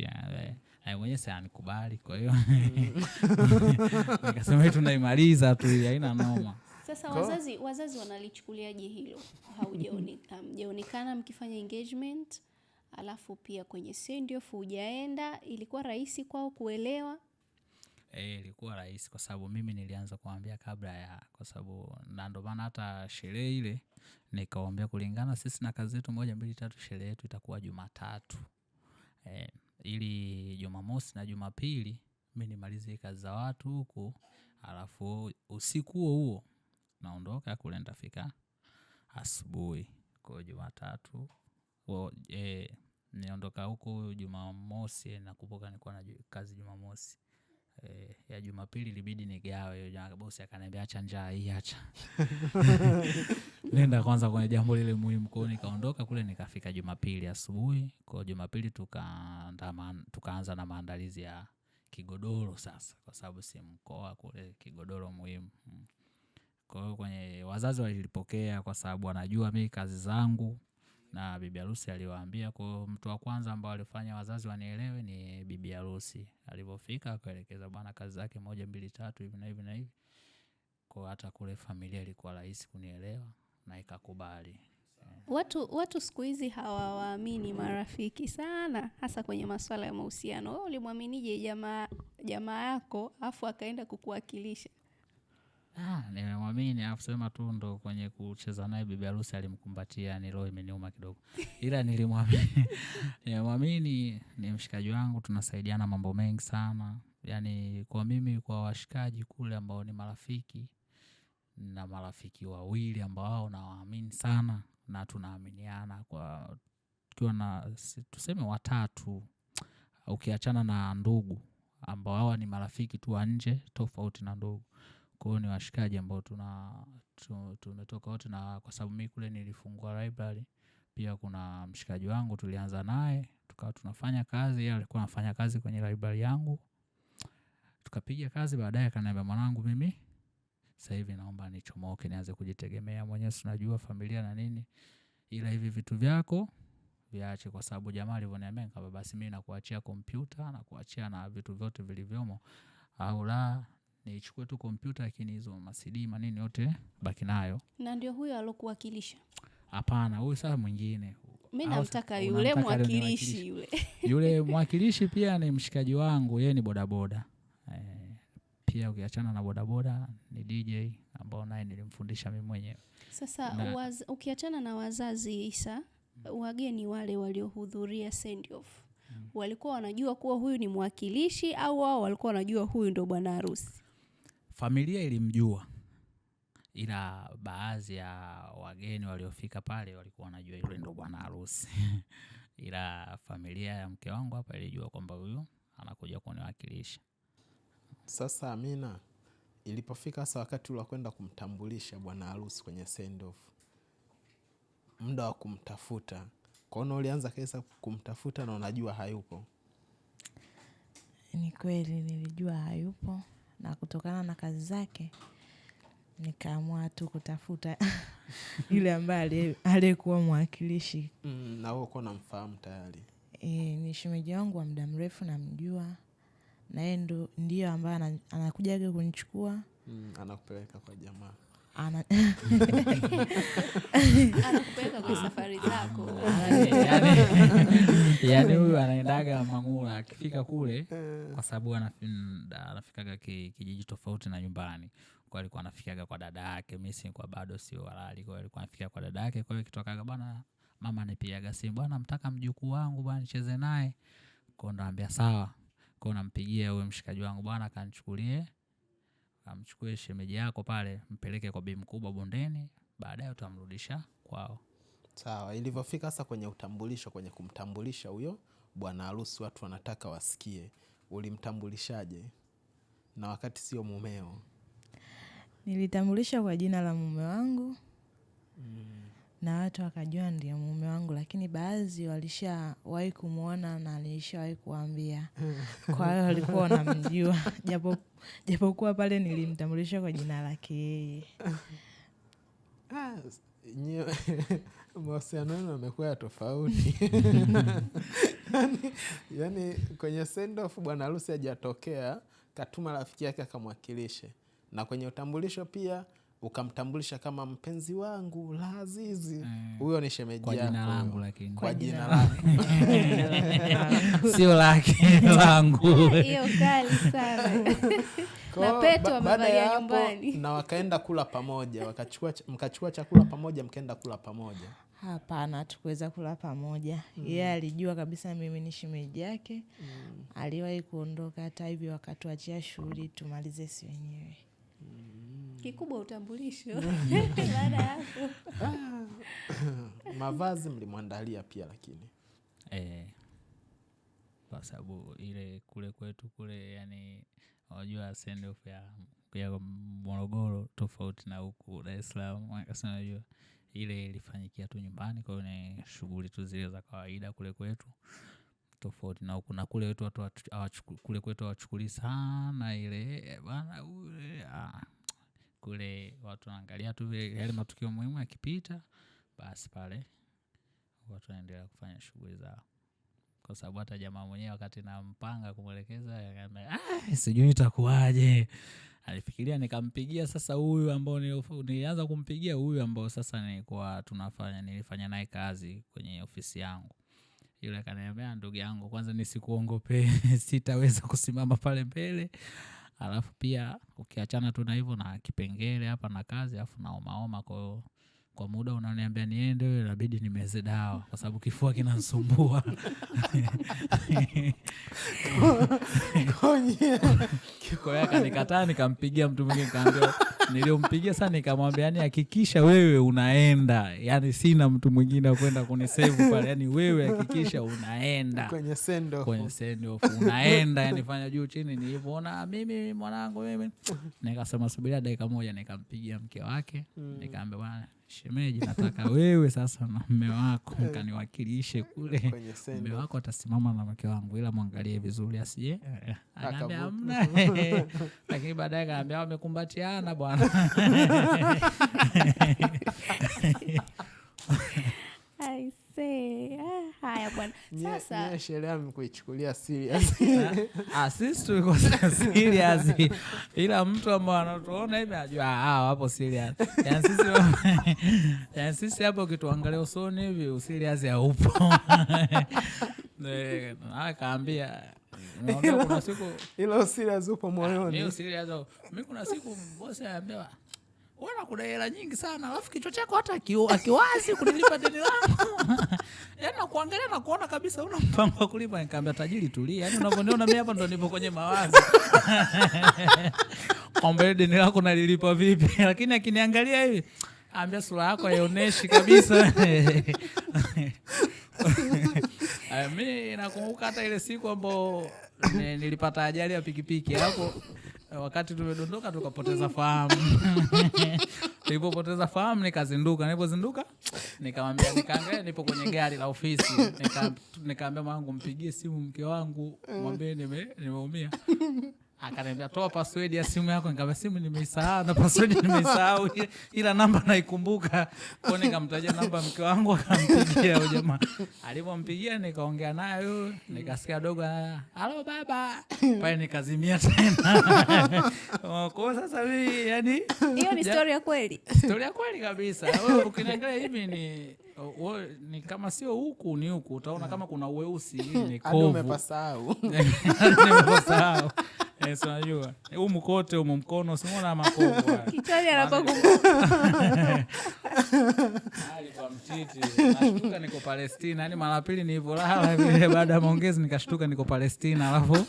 mwenyewe sana nikubali. Kwa hiyo nikasema tunaimaliza tu, haina noma. Sasa Kwa- wazazi wanalichukuliaje hilo? Hamjaonekana mkifanya engagement, alafu pia kwenye send off hujaenda, ilikuwa rahisi kwao kuelewa? Ilikuwa rahisi kwa sababu mimi nilianza kuambia kabla ya, kwa sababu na ndo maana hata sherehe ile nikawaambia kulingana sisi na kazi yetu 1 2 3 sherehe yetu itakuwa Jumatatu. Ili Jumamosi na Jumapili mimi nimalizie kazi za watu huku, alafu usiku huo naondoka kule, nitafika asubuhi. Kwa Jumatatu niondoka huko Jumamosi, nakumbuka nilikuwa na kazi Jumamosi. Ya Jumapili ilibidi nigawe, bosi akaniambia acha njaa hii, acha nenda kwanza kwenye jambo lile muhimu. Kwa hiyo nikaondoka kule, nikafika Jumapili asubuhi. Kwa Jumapili tukaanza na maandalizi ya kigodoro sasa, kwa sababu si mkoa kule, kigodoro muhimu. Kwa hiyo kwenye wazazi walipokea kwa sababu wanajua mimi kazi zangu, na bibi harusi aliwaambia. Kwa mtu wa kwanza ambao alifanya wazazi wanielewe ni bibi harusi. Alipofika akaelekeza bwana kazi zake 1 2 3 hivi na hivi na hivi. Kwa hata kule familia ilikuwa rahisi kunielewa na ikakubali. Watu siku hizi hawawaamini marafiki sana, hasa kwenye masuala ya mahusiano. Wewe ulimwaminije jamaa yako afu akaenda kukuwakilisha? Nimemwamini, afu sema tu ndo kwenye kucheza naye bibi harusi alimkumbatia, ni roho imeniuma kidogo. Ila nilimwamini ni mshikaji wangu, tunasaidiana mambo mengi sana. Yaani kwa mimi, kwa washikaji kule ambao ni marafiki, na marafiki wawili ambao nawaamini sana na tunaaminiana, kwa tukiwa na tuseme 3, ukiachana na ndugu ambao hawa ni marafiki tu wa nje tofauti na ndugu. Kwa hiyo ni washikaji ambao tumetoka wote, na kwa sababu mimi kule nilifungua library, pia kuna mshikaji wangu tulianza naye, tukawa tunafanya kazi, yeye alikuwa anafanya kazi kwenye library yangu. Tukapiga kazi, baadaye akaniambia mwanangu, mimi sasa hivi naomba nichomoke nianze kujitegemea mwenyewe, unajua familia na nini, ila hivi vitu vyako viache. Kwa sababu jamaa alivyoniambia, kama basi mimi nakuachia kompyuta na kuachia na vitu vyote vilivyomo, au la nichukue tu kompyuta, lakini hizo CD manini yote baki nayo. Na ndio huyo alokuwakilisha? Hapana, huyu sasa mwingine. Mimi namtaka yule mwakilishi yule. Yule mwakilishi pia ni mshikaji wangu, yeye ni bodaboda. Pia ukiachana na bodaboda ni DJ ambao naye nilimfundisha mimi mwenyewe. Sasa ukiachana na wazazi Isa, wageni wale waliohudhuria send off, walikuwa wanajua kuwa huyu ni mwakilishi au wao walikuwa wanajua huyu ndo bwana harusi? Familia ilimjua, ila baadhi ya wageni waliofika pale walikuwa wanajua yule ndo bwana harusi. Ila familia ya mke wangu hapa ilijua kwamba huyu anakuja kuniwakilisha. Sasa Amina, ilipofika sasa wakati ule kwenda kumtambulisha bwana harusi kwenye send off, muda wa kumtafuta, kwaona ulianza kesa kumtafuta na unajua hayupo? Ni kweli nilijua hayupo, na kutokana na kazi zake nikaamua tu kutafuta yule ambaye aliyekuwa mwakilishi. Na wewe uko namfahamu tayari? Ni shemeji wangu wa muda mrefu, namjua, na yeye ndio ambaye anakuja kunichukua, anakupeleka kwa jamaa. Anakupeleka kwa safari zako. Yaani huyu anaendaga Mangula, akifika kule kwa sababu anafikaga kijiji tofauti na nyumbani. Kwa alikuwa anafikaga kwa dada yake, mimi si kwa bado sio halali, kwa alikuwa anafika kwa dada yake. Kwa hiyo kitokaga bwana mama nipiaga simu, bwana mtaka mjukuu wangu bwana nicheze naye. Kwa ndo anambia sawa. Kwa nampigia huyo mshikaji wangu, bwana kanichukulie, amchukue shemeji yako pale, mpeleke kwa bibi mkubwa bondeni, baadaye utamrudisha kwao. Sawa. Ilivyofika sasa kwenye utambulisho, kwenye kumtambulisha huyo bwana harusi, watu wanataka wasikie, ulimtambulishaje na wakati sio mumeo? Nilitambulisha kwa jina la mume wangu, na watu wakajua ndiye mume wangu, lakini baadhi walishawahi kumuona na alishawahi kuambia. Kwa hiyo walikuwa wanamjua, japokuwa pale nilimtambulisha kwa jina lake yeye. Mahusiano yenu yamekuwa tofauti. Yani kwenye send off bwana harusi hajatokea, katuma rafiki yake akamwakilishe, na kwenye utambulisho pia ukamtambulisha kama mpenzi wangu la Azizi, huyo ni shemeji yako. Kwa jina langu lakini. Kwa jina lako. Sio lake langu. Hiyo kali sana. Na Peto amevalia nyumbani. Na wakaenda kula pamoja, mkachukua chakula pamoja, mkaenda kula pamoja. Hapana, tukuweza kula pamoja. Yeye alijua kabisa mimi ni shemeji yake. Aliwahi kuondoka hata hivi wakatuachia shughuli tumalize si wenyewe. Kikubwa utambulisho. Baada hapo. Mavazi mlimwandalia pia lakini. Kwa sababu ile kule kwetu kule, yani unajua send off ya Morogoro tofauti na huku Dar es Salaam. Akasema unajua ile ilifanyikia tu nyumbani, kwa hiyo ni shughuli tu zile za kawaida kule kwetu. Tofauti na huku, na kule wetu watu kule kwetu hawachukuli sana ile bana ule. Kule watu wanaangalia tu vile yale matukio muhimu yakipita, basi pale watu wanaendelea kufanya shughuli zao. Kwa sababu hata jamaa mwenyewe wakati nampanga kumwelekeza akaniambia sijui itakuwaje. Alifikiria nikampigia sasa huyu ambao nilianza kumpigia huyu ambao sasa nilikuwa nilifanya naye kazi kwenye ofisi yangu. Yule akaniambia ndugu yangu, kwanza nisikuongope, sitaweza kusimama pale mbele. Alafu pia ukiachana tu na hivyo na kipengele hapa na kazi, alafu na homa kwa muda unaniambia niende, wewe inabidi nimeze dawa kwa sababu kifua kinanisumbua. Kwa hiyo akanikataa, nikampigia mtu mwingine, nikamwambia niliompigia sana, nikamwambia yani hakikisha wewe unaenda, yani sina mtu mwingine wa kwenda kunisave pale, yani wewe hakikisha unaenda kwenye send off unaenda, yani fanya juu chini. Nilipoona mimi mwanangu mimi, nikasema subiria dakika moja, nikampigia mke wake, nikamwambia bwana shemeji, nataka wewe sasa na mume wako mkaniwakilishe kule. Mume wako atasimama na mke wangu, ila muangalie vizuri asije. Akaambia hamna. Lakini baadaye akaambia wamekumbatiana bwana. I say, haya bwana. Sasa sherehe mkuichukulia serious. Sisi tulikuwa serious. Ila mtu ambaye anatuona hivi ajua wapo serious. Yaani sisi hapo ukituangalia usoni hivi userious haupo. Akaambia kuna siku ilo serious upo moyoni. Mimi serious. Mimi kuna siku bosi anambia wana kuna hela nyingi sana, alafu kichwa chako hata akiwazi kunilipa deni langu. Yaani nakuangalia na kuona kabisa una mpango wa kulipa. Nikamwambia tajiri tulia, yaani unavyoniona mimi hapa ndo nipo kwenye mawazo. Kwamba deni lako nalilipa vipi? Lakini akiniangalia hivi, ambia sura yako haionyeshi kabisa. Mimi nakumbuka hata ile siku ambapo nilipata ajali ya pikipiki hapo. Wakati tumedondoka tukapoteza fahamu. Nilipopoteza fahamu nikazinduka. Nilipozinduka nikamwambia, nikaangalia nipo kwenye gari la ofisi. Nikamwambia mwanangu mpigie simu mke wangu, mwambie nimeumia. Akaniambia toa password ya simu yako. Nikamwambia simu nimeisahau na password nimeisahau, ila namba naikumbuka. Kwa nikamtajia namba mke wangu, akampigia huyo jamaa. Alipompigia nikaongea naye huyo, nikasikia dogo halo baba. Pale nikazimia tena. Kwa sasa mimi yani hiyo ni story ya kweli. Story ya kweli kabisa. Wewe ukiniangalia hivi ni kama sio huku ni huku, utaona kama kuna uweusi ni kovu. Umepasahau. Nimepasahau. Unajua mkote mkono simuona makovu. Kichwani anapokumbuka. Alikuwa mtiti. Nashtuka niko Palestina. Yaani mara pili nilivolala vile baada ya maongezi nikashtuka niko Palestina, alafu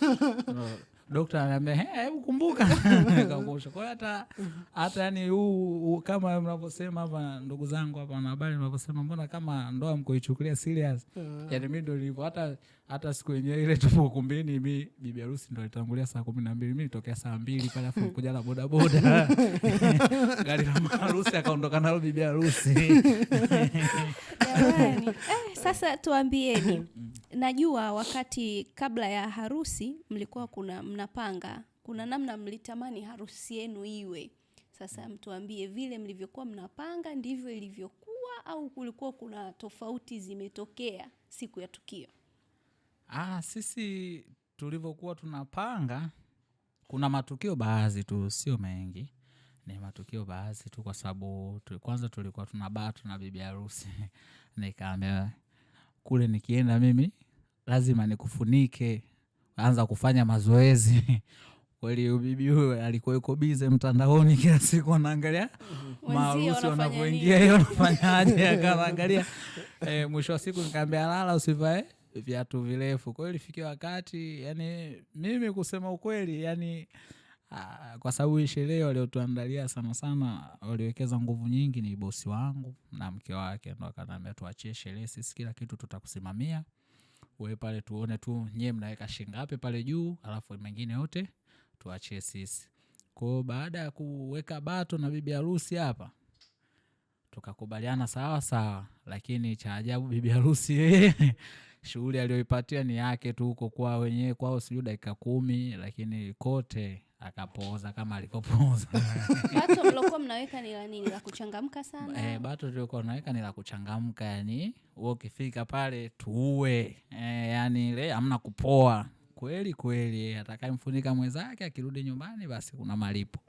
daktari ananiambia hebu kumbuka. Nikakumbusha. Kwa hiyo hata yani kama mnavyosema hapa ndugu zangu hapa na habari mnavyosema, mbona kama ndoa mkoichukulia serious? Yaani mimi ndio nilivyo, hata siku yenyewe ile tupo ukumbini, mimi bibi harusi ndio alitangulia saa 12, mimi nilitokea saa 2 pale, afu kuja na bodaboda. Gari la harusi akaondoka nalo bibi harusi. Jamani, sasa tuambieni. Najua wakati kabla ya harusi mlikuwa mnapanga, kuna namna mlitamani harusi yenu iwe. Sasa mtuambie vile mlivyokuwa mnapanga ndivyo ilivyokuwa, au kulikuwa kuna tofauti zimetokea siku ya tukio? Sisi tulivyokuwa tunapanga kuna matukio baadhi tu, sio mengi. Ni matukio baadhi tu, kwa sababu kwanza tulikuwa tunabatu na bibi harusi. Nikaambia kule nikienda mimi lazima nikufunike, anza kufanya mazoezi. Kweli bibi huyo alikuwa yuko bize mtandaoni kila siku anaangalia maharusi wanapoingia hiyo wanafanyaje, akaangalia. Mwisho wa siku nikamwambia lala usivae viatu virefu. Kwa hiyo ilifikia wakati, yani mimi kusema ukweli, yani kwa sababu hii sherehe waliotuandalia sana sana waliwekeza nguvu nyingi ni bosi wangu na mke wake, ndo akaniambia tuachie sherehe sisi, kila kitu tutakusimamia wewe pale, tuone tu nyewe mnaweka shilingi ngapi pale juu, alafu mengine yote tuachie sisi. Kwa baada ya kuweka bato na bibi harusi hapa tukakubaliana sawa sawa, lakini cha ajabu bibi harusi yeye shughuli aliyoipatia ni yake tu huko kwa wenyewe kwao, sijui dakika 10, lakini kote akapoza kama alikopoza. Bato mlokuwa mnaweka ni la nini? La kuchangamka sana? Bato tulikuwa tunaweka ni la kuchangamka, yani wewe ukifika pale tuue, yani ile hamna kupoa. Kweli kweli, atakayemfunika mwenzake akirudi nyumbani basi kuna malipo.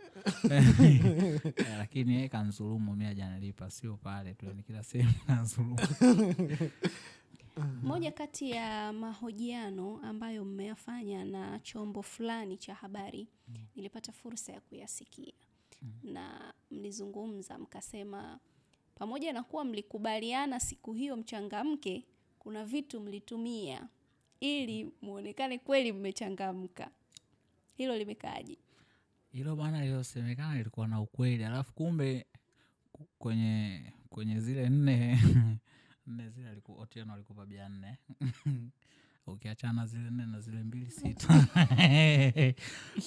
Lakini yeye kanzulumu, mimi hajanilipa, sio pale tu, ni kila sehemu kanzulumu. Moja kati ya mahojiano ambayo mmeyafanya na chombo fulani cha habari, nilipata fursa ya kuyasikia. Na mlizungumza mkasema pamoja na kuwa mlikubaliana siku hiyo mchangamke, kuna vitu mlitumia ili muonekane kweli mmechangamka. Hilo limekaaje? Hilo bwana lilosemekana lilikuwa na ukweli, alafu kumbe kwenye zile 4 zile Otieno alikupa bia 4. Ukiachana zile 4 na zile 2 6.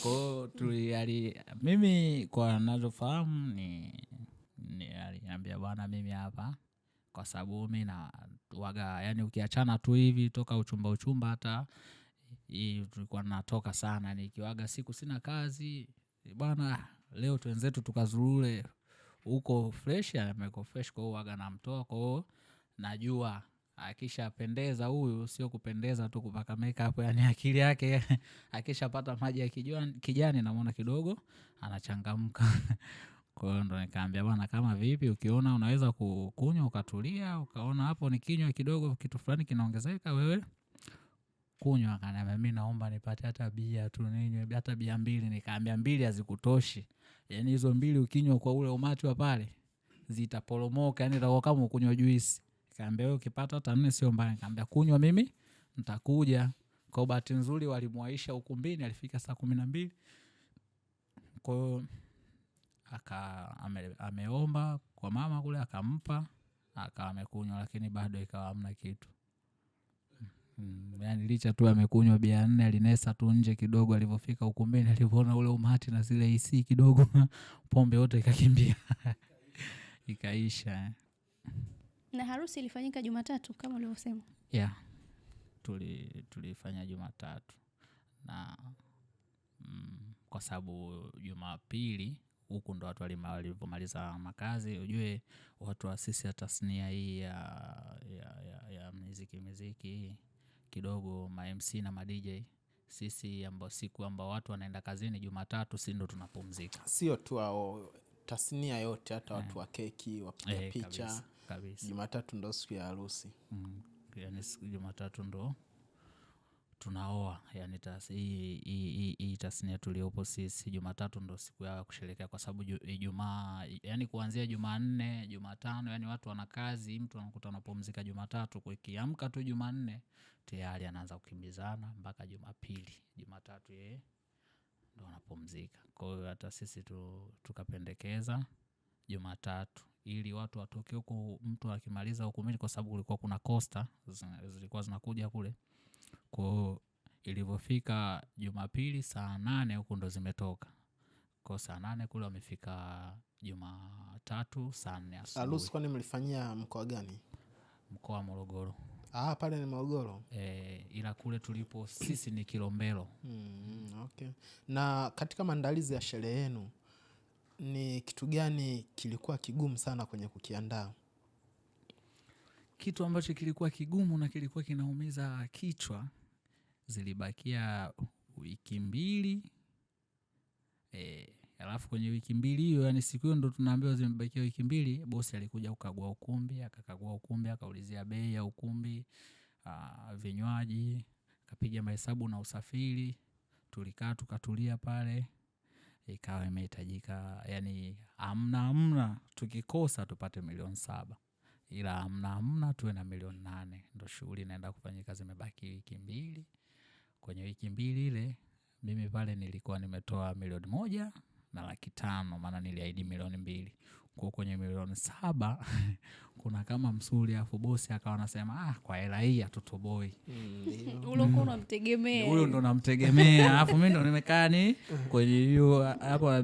Kwa mimi kwa ninachofahamu ni aliniambia bwana mimi hapa, kwa sababu mimi na waga, yani ukiachana tu hivi toka uchumba hata tulikuwa natoka sana, nikiwaga siku sina kazi bwana, leo twenzetu tukazurule huko fresh, ameko fresh, kwa waga namtoa. Kwa najua akishapendeza huyu sio kupendeza tu kupaka makeup, yani akili yake akishapata maji ya kijani namuona kidogo anachangamka. Kwa hiyo ndo nikaambia bwana, kama vipi ukiona unaweza kukunywa ukatulia, ukaona hapo ni kinywa kidogo kitu fulani kinaongezeka, wewe kunywa. Akaniambia mimi naomba nipate hata bia tu ninywe, hata bia 2. Nikaambia 2 hazikutoshi, yani hizo 2 ukinywa kwa ule umati wa pale zitaporomoka, yani itakuwa kama ukunywa juice. Nikaambia wewe ukipata hata 4 sio mbaya. Nikaambia kunywa mimi nitakuja. Kwa bahati nzuri walimwaisha ukumbini, alifika saa 12. Kwa hiyo ameomba kwa mama kule, akampa, amekunywa, lakini bado ikawa hamna kitu. Yani licha tu amekunywa bia 4, alinesa tu nje kidogo. Alipofika ukumbini, alipoona ule umati na zile AC kidogo, pombe yote ikakimbia. Ikaisha. Na harusi ilifanyika Jumatatu kama ulivyosema? Yeah. Tulifanya Jumatatu. Na kwa sababu Jumapili huku ndo watu walivyomaliza makazi. Ujue watu wa sisi ya tasnia hii ya muziki kidogo, ma MC na ma DJ, sisi ambao siku ambao watu wanaenda kazini Jumatatu, si ndo tunapumzika. Sio tu hao, tasnia yote, hata watu wa keki, wapiga picha, kabisa. Jumatatu ndo siku ya harusi. Yani siku Jumatatu ndo tunaoa, yani hii tasnia tuliopo sisi, Jumatatu ndo siku ya kusherehekea, kwa sababu Ijumaa, yani kuanzia Jumanne, Jumatano, yani watu wana kazi, mtu anakuta anapumzika Jumatatu. Kwa kiamka tu Jumanne tayari anaanza kukimbizana mpaka Jumapili. Jumatatu yeye ndo anapumzika. Kwa hiyo hata sisi tukapendekeza Jumatatu ili watu watoke huko, mtu akimaliza hukumini, kwa sababu kulikuwa kuna costa zilikuwa zinakuja kule. Kwa ilivyofika Jumapili saa 8 huko ndo zimetoka. Kwa saa 8 kule wamefika Jumatatu saa 4 asubuhi. Harusi kwani mlifanyia mkoa gani? Mkoa wa Morogoro. Pale ni Morogoro. Ila kule tulipo sisi ni Kilombero. Okay. Na katika maandalizi ya sherehe yenu, ni kitu gani kilikuwa kigumu sana kwenye kukiandaa? Kitu ambacho kilikuwa kigumu na kilikuwa kinaumiza kichwa, zilibakia wiki 2. Alafu kwenye wiki mbili hiyo, yani siku hiyo ndo tunaambiwa zimebakia wiki mbili, bosi alikuja kukagua ukumbi, akakagua ukumbi, akaulizia bei ya ukumbi, vinywaji, akapiga mahesabu na usafiri. Tulikaa tukatulia pale, ikawa imehitajika, yani amna tukikosa tupate 7 milioni, ila amna tuwe na 8 milioni. Ndo shughuli inaenda kufanyika, zimebaki wiki mbili. Kwenye wiki mbili ile mimi pale nilikuwa nimetoa 1,500,000, maana niliahidi 2,000,000. Kwa kwenye 7 milioni kuna kama msuli, afu bosi akawa anasema kwa hela hii hatutoboi. Ulikuwa unamtegemea. Huyo ndo namtegemea. Afu mimi ndo nimekaa ni kwenye hiyo hapo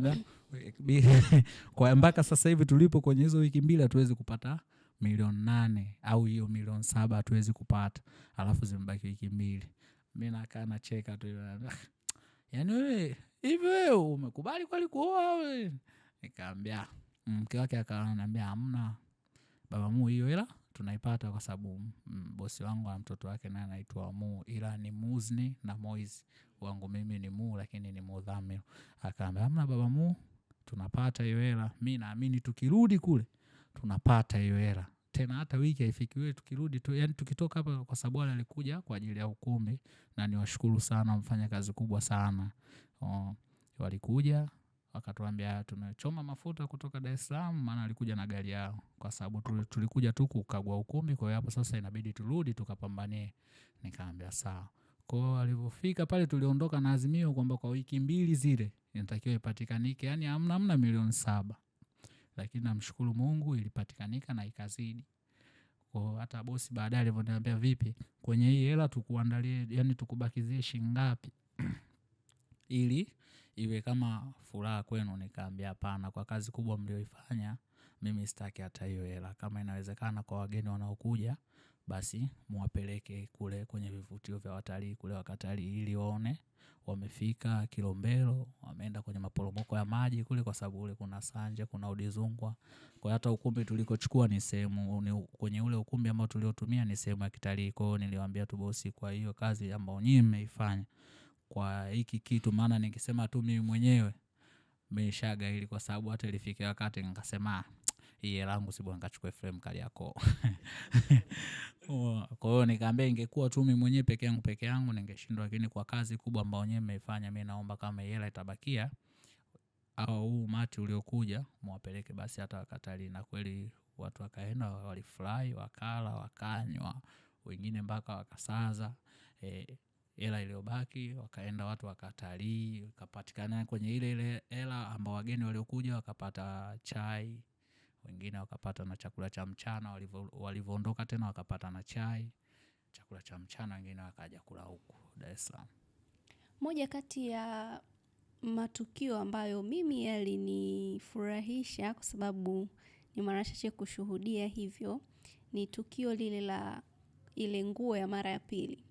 kwa mpaka sasa hivi tulipo kwenye hizo wiki mbili hatuwezi kupata 8 milioni au hiyo 7 milioni hatuwezi kupata. Alafu zimebaki wiki mbili. Mimi nakaa nacheka tu, yaani wewe hivi wewe umekubali kweli kuoa wewe? Nikamwambia, mke wake akaniambia hamna baba Mu, hiyo hela tunaipata kwa sababu bosi wangu na mtoto wake naye anaitwa Mu, ila ni Muzni na Moiz. Wangu mimi ni Mu lakini ni Mudhamil. Akaambia hamna baba Mu, tunapata hiyo hela. Mimi naamini tukirudi kule tunapata hiyo hela. Tena hata wiki haifiki wewe tukirudi tu, yani tukitoka hapa, kwa sababu wale alikuja kwa ajili ya ukumbi, na niwashukuru sana, mfanya kazi kubwa sana. Walikuja wakatuambia tumechoma mafuta kutoka Dar es Salaam, maana alikuja na gari yao, kwa sababu tulikuja tu kukagua ukumbi, kwa hiyo hapo sasa inabidi turudi tukapambanie. Nikaambia sawa. Kwa hiyo alipofika pale tuliondoka na azimio kwamba kwa wiki mbili zile inatakiwa ipatikanike, yani hamna 7 milioni. Lakini namshukuru Mungu ilipatikanika na ikazidi. Kwa hata bosi baadaye aliponiambia vipi, kwenye hii hela tukuandalie, yani tukubakizie shilingi ngapi ili iwe kama furaha kwenu? Nikaambia hapana, kwa kazi kubwa mlioifanya mimi sitaki hata hiyo hela. Kama inawezekana kwa wageni wanaokuja, basi muwapeleke kule kwenye vivutio vya watalii kule wakatalii, ili waone wamefika Kilombero, wameenda kwenye maporomoko ya maji kule, kwa sababu ule kuna Sanje, kuna Udizungwa. Kwa hata ukumbi tulikochukua ni sehemu, kwenye ule ukumbi ambao tuliotumia ni sehemu ya kitalii. Kwa hiyo niliwaambia tu bosi, kwa hiyo kazi ambayo nyinyi mmeifanya kwa hiki kitu, maana nikisema tu mimi mwenyewe nimeshaga, ili kwa sababu hata ilifikia wakati nikasema hii hela yangu si bwana nikachukue frame kali yako. Kwa hiyo nikaambia ingekuwa tu mimi mwenyewe peke yangu ningeshindwa, lakini kwa kazi kubwa ambayo nyewe mmeifanya, mimi naomba kama hela itabakia au huu mati uliokuja muwapeleke basi hata wakatalii. Na kweli watu wakaenda, walifurahi, wakala, wakanywa, wengine mpaka wakasaza. Hela iliyobaki wakaenda watu wakatalii, wakapatikana kwenye ile hela ambao wageni waliokuja wakapata chai, wengine wakapata na chakula cha mchana, walivyoondoka tena wakapata na chai, chakula cha mchana, wengine wakaja kula huku Dar es Salaam. Moja kati ya matukio ambayo mimi yalinifurahisha, kwa sababu ni mara chache kushuhudia hivyo, ni tukio lile la ile nguo ya mara ya pili.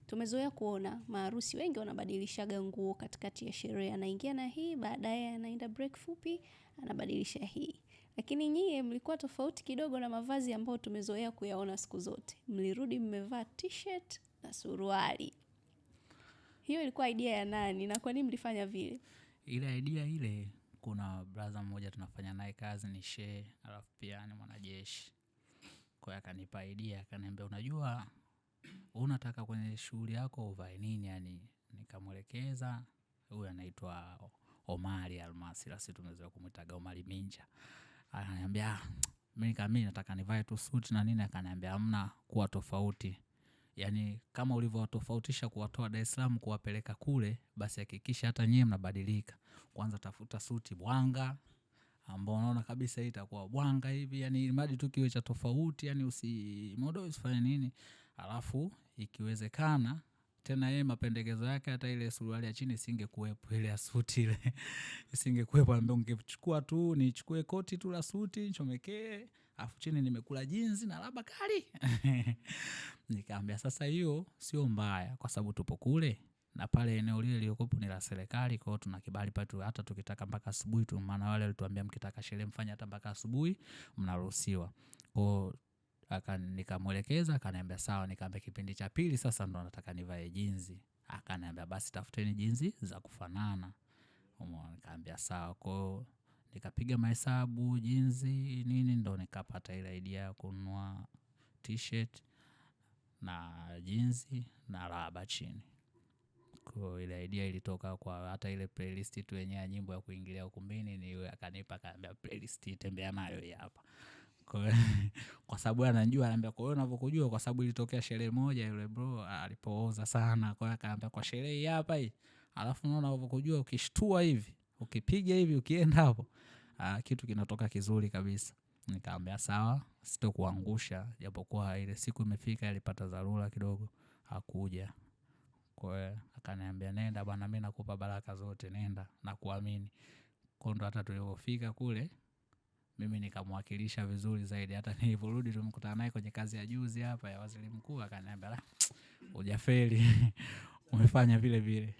Tumezoea kuona maharusi wengi wanabadilishaga nguo katikati ya sherehe, anaingia na hii, baadaye anaenda break fupi, anabadilisha hii. Lakini nyie mlikuwa tofauti kidogo na mavazi ambayo tumezoea kuyaona siku zote. Mlirudi mmevaa t-shirt na suruali. Hiyo ilikuwa idea ya nani na kwa nini mlifanya vile? Ile idea ile, kuna brother mmoja tunafanya naye kazi ni Shehe, alafu pia ni mwanajeshi. Kwa hiyo akanipa idea, akaniambia unajua unataka kwenye shughuli yako uvae nini yani? Nikamwelekeza, huyu anaitwa Omari Almasi, sisi tumezoea kumuita Omari Minja. Ananiambia mimi nataka nivae tu suit na nini. Akaniambia hamna, kuwa tofauti. Yani kama ulivyowatofautisha kuwatoa Dar es Salaam kuwapeleka kule, basi hakikisha hata nyinyi mnabadilika. Kwanza tafuta suti bwanga ambao unaona kabisa hii itakuwa bwanga hivi, yani mradi tu kiwe cha tofauti, yani usifanye nini. Alafu ikiwezekana tena yeye mapendekezo yake hata ile suruali ya chini isingekuepo, ile ya suti ile isingekuepo. Anambia ungechukua tu nichukue koti tu la suti nichomekee, afu chini nimekula jeans na laba kali. Nikamwambia sasa hiyo sio mbaya, kwa sababu tupo kule na pale eneo lile lilikopo ni la serikali, kwa hiyo tuna kibali pale, hata tukitaka mpaka asubuhi tu, maana wale walituambia mkitaka sherehe mfanye hata mpaka asubuhi mnaruhusiwa. Kwa nikamwelekeza, akaniambia sawa. Nikamwambia kipindi cha pili sasa ndo nataka nivae jinzi. Akaniambia basi tafuteni jinzi za kufanana. Nikaambia sawa. Kwa nikapiga mahesabu jinsi nini, ndo nikapata ile idea ya kununua t-shirt na jinsi na raba chini. Kwa ile idea ilitoka kwa hata ile playlist tu yenyewe nyimbo ya kuingilia ukumbini, ni yeye akanipa, akaniambia playlist tembea nayo hii hapa. Kwa sababu anajua, ananiambia kwa hiyo unavyokujua, kwa sababu ilitokea sherehe moja yule bro alipooza sana, kwa hiyo akaniambia kwa sherehe hii hapa hii, alafu unaona unavyokujua ukishtua hivi, ukipiga hivi, ukienda hapo, kitu kinatoka kizuri kabisa. Nikamwambia sawa, sitokuangusha, japokuwa ile siku imefika alipata dharura kidogo hakuja. Kwa hiyo akaniambia nenda bwana, mimi nakupa baraka zote, nenda na kuamini. Kwa ndo hata tulipofika kule, mimi nikamwakilisha vizuri zaidi. Hata niliporudi tumekutana naye kwenye kazi ya juzi hapa ya waziri mkuu, akaniambia hujafeli. Umefanya vile vile.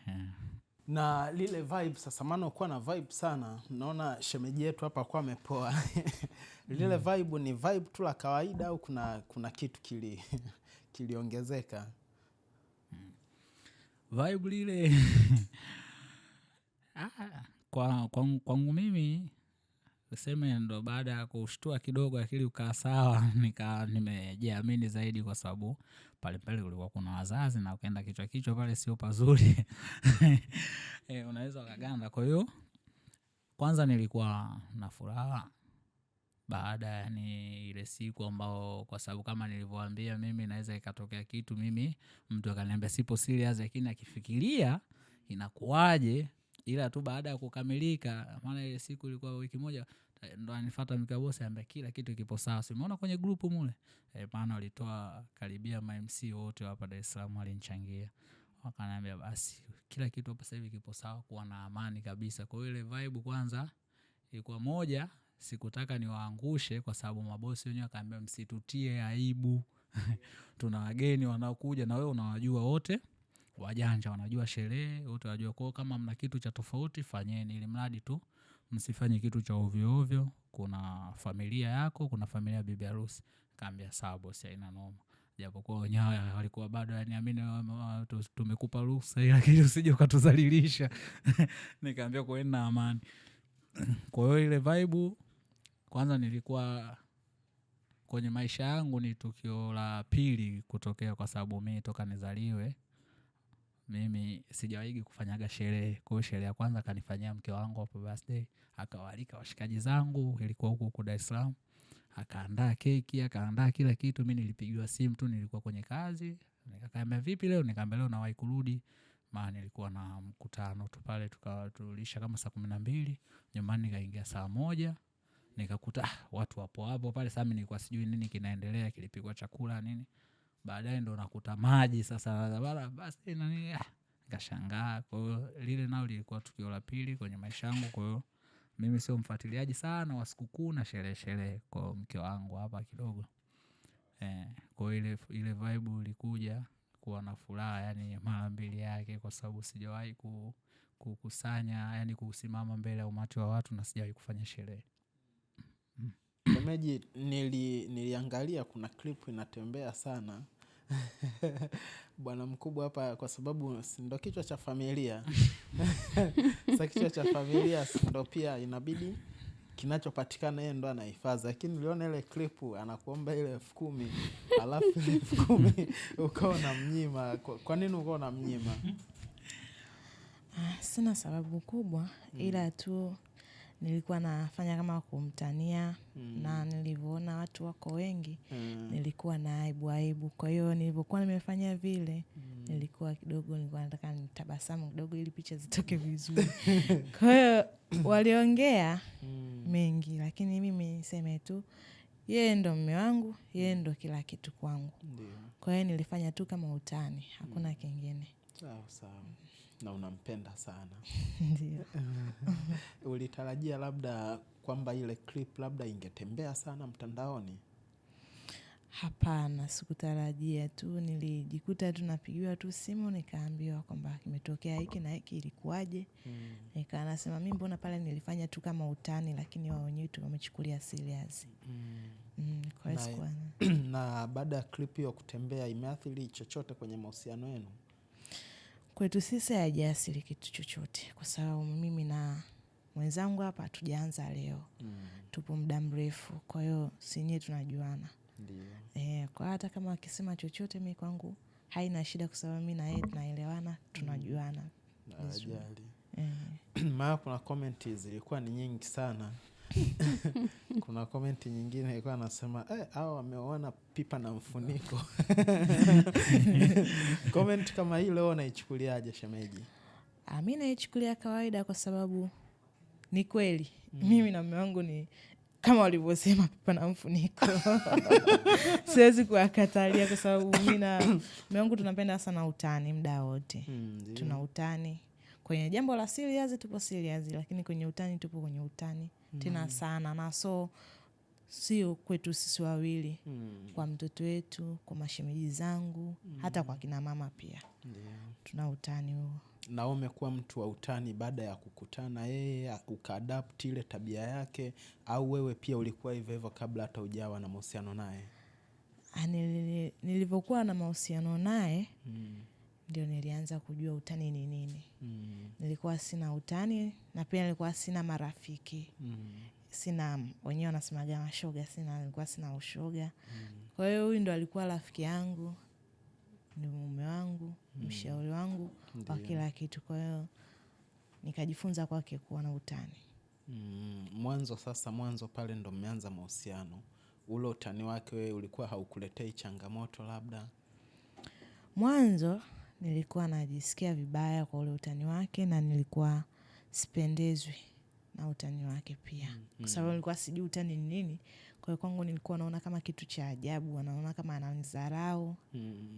Na lile vibe sasa, maana uko na vibe sana, naona shemeji yetu hapa kwa amepoa. Lile vibe ni vibe tu la kawaida au kuna kitu kiliongezeka? Vibe lile kwangu mimi useme ndo baada ya kushtua kidogo akili ukaa sawa, nimejiamini zaidi, kwa sababu pale pale kulikuwa kuna wazazi na ukaenda kichwa pale sio pazuri. Unaweza ukaganda. Kwa hiyo kwanza nilikuwa na furaha baada ya ile siku ambao, kwa sababu kama nilivyowaambia mimi naweza ikatokea kitu, mimi mtu akaniambia sipo serious, lakini akifikiria inakuaje, ila tu baada ya kukamilika, maana ile siku ilikuwa wiki moja, ndo anifuata mikabosi ambaye kila kitu kipo sawa. Umeona kwenye group mule, maana walitoa karibia ma MC wote hapa Dar es Salaam walinichangia. Wakaniambia basi kila kitu hapa sasa hivi kipo sawa, kuwa na amani kabisa. Kwa hiyo ile vibe kwanza ilikuwa moja, sikutaka niwaangushe, kwa sababu mabosi wenyewe akaambia msitutie aibu. Tuna wageni wanaokuja na wewe unawajua wote, wajanja wanajua sherehe, wote wajua. Kwa kama mna kitu cha tofauti fanyeni, ili mradi tu msifanye kitu cha ovyo ovyo. Kuna familia yako, kuna familia bibi harusi. Kaambia sawa bosi, haina noma. Japokuwa wenyewe walikuwa bado yaniamini, tumekupa ruhusa lakini usije ukatudhalilisha. Nikaambia kuweni na amani. Kwa hiyo ile vibe kwanza nilikuwa kwenye maisha yangu ni tukio la pili kutokea, kwa sababu mimi toka nizaliwe mimi sijawahi kufanyaga sherehe. Kwa hiyo sherehe ya kwanza kanifanyia mke wangu hapo birthday, akawalika washikaji zangu, ilikuwa huko Dar es Salaam, akaandaa keki, akaandaa kila kitu. Mimi nilipigiwa simu tu, nilikuwa kwenye kazi, nikaambia vipi leo, nikaambia leo nawahi kurudi, maana nilikuwa na mkutano tu pale. Tukatulisha kama saa 12, nyumbani nikaingia saa 1, nikakuta watu wapo hapo pale. Sasa mimi nilikuwa sijui nini kinaendelea, kilipikwa chakula nini, baadaye ndo nakuta maji sasa bara, basi na nini, nikashangaa. Kwa hiyo lile nao lilikuwa tukio la pili kwenye maisha yangu. Kwa hiyo mimi sio mfuatiliaji sana wa sikukuu na sherehe kwa mke wangu hapa kidogo. Kwa hiyo ile vibe ilikuja kuwa na furaha, yani mara mbili yake, kwa sababu sijawahi kukusanya, yani kusimama mbele ya umati wa watu, na sijawahi kufanya sherehe. Shemeji, niliangalia kuna clip inatembea sana. Bwana mkubwa hapa, kwa sababu ndo kichwa cha familia. Sasa kichwa cha familia ndo pia inabidi kinachopatikana yeye ndo anahifadhi. Lakini niliona ile clip anakuomba ile 10,000, alafu ile 10,000 ukao unamnyima. Kwa nini ukao unamnyima? Sina sababu kubwa, ila tu nilikuwa nafanya kama kumtania, na nilivyoona watu wako wengi, nilikuwa na aibu. Kwa hiyo nilipokuwa nimefanya vile, nilikuwa nataka nitabasamu kidogo ili picha zitoke vizuri. Kwa hiyo waliongea mengi, lakini mimi niseme tu yeye ndo mume wangu, yeye ndo kila kitu kwangu. Kwa hiyo nilifanya tu kama utani, hakuna kingine. Sawa. Na unampenda sana. Ndio. Ulitarajia labda kwamba ile clip labda ingetembea sana mtandaoni? Hapana, sikutarajia tu. Nilijikuta tu napigiwa tu simu, nikaambiwa kwamba kimetokea hiki na hiki, ilikuwaje? Nasema mimi mbona pale nilifanya tu kama utani, lakini wao wenyewe tu wamechukulia serious. Kwa hiyo sikuwa na baada ya clip hiyo kutembea, imeathiri chochote kwenye mahusiano yenu? Kwetu sisi haijaasili kitu chochote kwa sababu mimi na mwenzangu hapa hatujaanza leo. Tupo muda mrefu, kwa hiyo sinye tunajuana. Ndio. Kwa hata kama akisema chochote mimi kwangu haina shida kwa sababu mimi na yeye tunaelewana, tunajuana. Ajali. Maana kuna comment zilikuwa ni nyingi sana. Kuna comment nyingine ilikuwa anasema hao wameona pipa na mfuniko. Comment kama hii leo unaichukuliaje shemeji? Mimi naichukulia kawaida kwa sababu ni kweli. Mimi na mume wangu ni kama walivyosema pipa na mfuniko. Siwezi kuwakatalia kwa sababu mimi na mume wangu tunapenda sana utani muda wote. Tuna utani. Kwenye jambo la serious tupo serious, lakini kwenye utani tupo kwenye utani. Tena sana, na sio kwetu sisi wawili. Kwa mtoto wetu, kwa mashemeji zangu, hata kwa kina mama pia. Tuna utani huo. Na umekuwa mtu wa utani baada ya kukutana yeye ukaadapt ile tabia yake, au wewe pia ulikuwa hivyo hivyo kabla hata hujawa na mahusiano naye? Nilivyokuwa na mahusiano naye ndio nilianza kujua utani ni nini. Nilikuwa sina utani na pia nilikuwa sina marafiki. Sina, wenyewe wanasemaga mashoga, nilikuwa sina ushoga. Kwa hiyo huyu ndo alikuwa rafiki yangu, ni mume wangu, mshauri wangu wa kila kitu. Kwa hiyo nikajifunza kwake kuwa na utani. Mwanzo pale ndo mmeanza mahusiano. Ule utani wake wewe ulikuwa haukuletei changamoto labda? Mwanzo nilikuwa najisikia vibaya kwa ule utani wake na nilikuwa sipendezwi na utani wake pia. Kwa sababu nilikuwa sijui utani ni nini. Kwa hiyo kwangu nilikuwa naona kama kitu cha ajabu, naona kama ananidharau,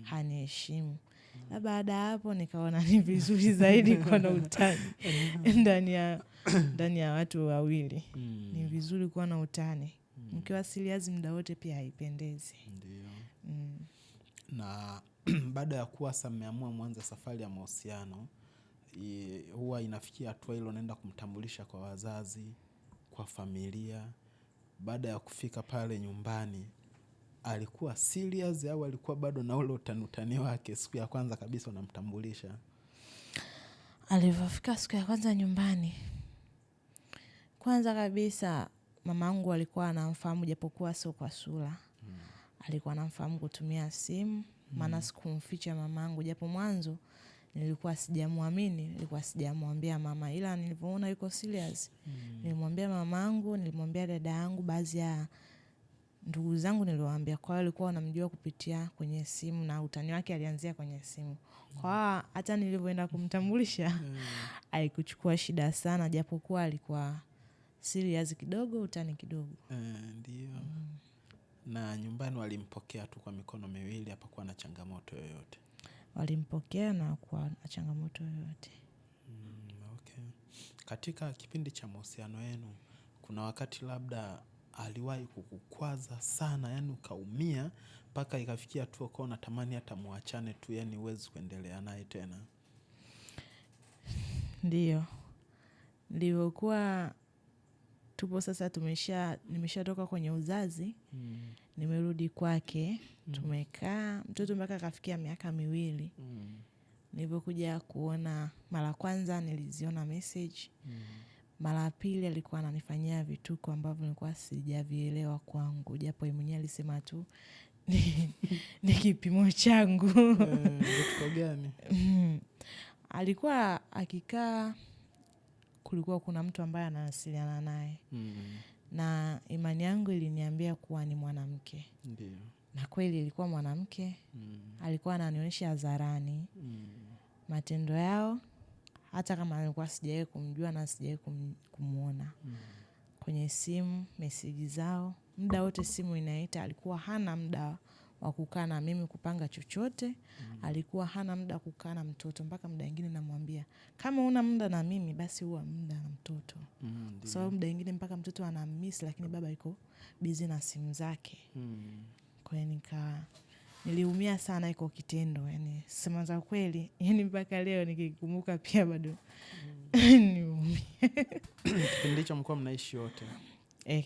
haniheshimu. Na baada hapo nikaona ni vizuri zaidi kuwa na utani ndani ya watu wawili. Ni vizuri kuwa na utani. Mkiwa serious muda wote pia haipendezi. Ndio. Na baada ya kuwa sasa mmeamua mwanzo safari ya mahusiano, huwa inafikia hatua hilo naenda kumtambulisha kwa wazazi, kwa familia. Baada ya kufika pale nyumbani, alikuwa serious au alikuwa bado na ule utani wake siku ya kwanza kabisa unamtambulisha? Alivyofika siku ya kwanza nyumbani, kwanza kabisa mamangu alikuwa anamfahamu japokuwa sio kwa sura. Alikuwa anamfahamu kutumia simu, maana sikumficha mamangu japo mwanzo nilikuwa sijamuamini, nilikuwa sijamwambia mama, ila nilipoona yuko serious nilimwambia mamangu, nilimwambia dada yangu, baadhi ya ndugu zangu niliwaambia. Kwa hiyo alikuwa anamjua kupitia kwenye simu na utani wake alianzia kwenye simu. Kwa hata nilivyoenda kumtambulisha haikuchukua shida sana japokuwa alikuwa serious kidogo, utani kidogo. Ndio. Na nyumbani walimpokea tu kwa mikono miwili, hapakuwa na changamoto yoyote? Walimpokea na kwa na changamoto yoyote. Okay. Katika kipindi cha mahusiano yenu, kuna wakati labda aliwahi kukukwaza sana, yani ukaumia mpaka ikafikia tu ukawa unatamani hata muachane tu, yani huwezi kuendelea naye tena? Ndio. Nilivyokuwa tupo sasa nimeshatoka kwenye uzazi, nimerudi kwake, tumekaa, mtoto mpaka akafikia miaka 2. Nilipokuja kuona mara kwanza niliziona message. Mara pili alikuwa ananifanyia vituko ambavyo nilikuwa sijavielewa kwangu, japo yeye mwenyewe alisema tu ni kipimo changu. Vituko gani? Alikuwa akikaa, kulikuwa kuna mtu ambaye anawasiliana naye. Na imani yangu iliniambia kuwa ni mwanamke. Ndio. Na kweli ilikuwa mwanamke. Alikuwa ananionyesha hadharani matendo yao, hata kama nilikuwa sijawahi kumjua na sijawahi kumuona. Kwenye simu, message zao, muda wote simu inaita. Alikuwa hana muda wa kukaa na mimi kupanga chochote. Alikuwa hana muda kukaa na mtoto, mpaka muda mwingine namwambia, kama una muda na mimi basi huwa muda na mtoto. So muda mwingine mpaka mtoto anamiss, lakini baba yuko busy na simu zake. Kwa hiyo niliumia sana iko kitendo, yani sema za kweli, yani mpaka leo nikikumbuka pia bado niumia. Kipindi hicho mlikuwa mnaishi wote?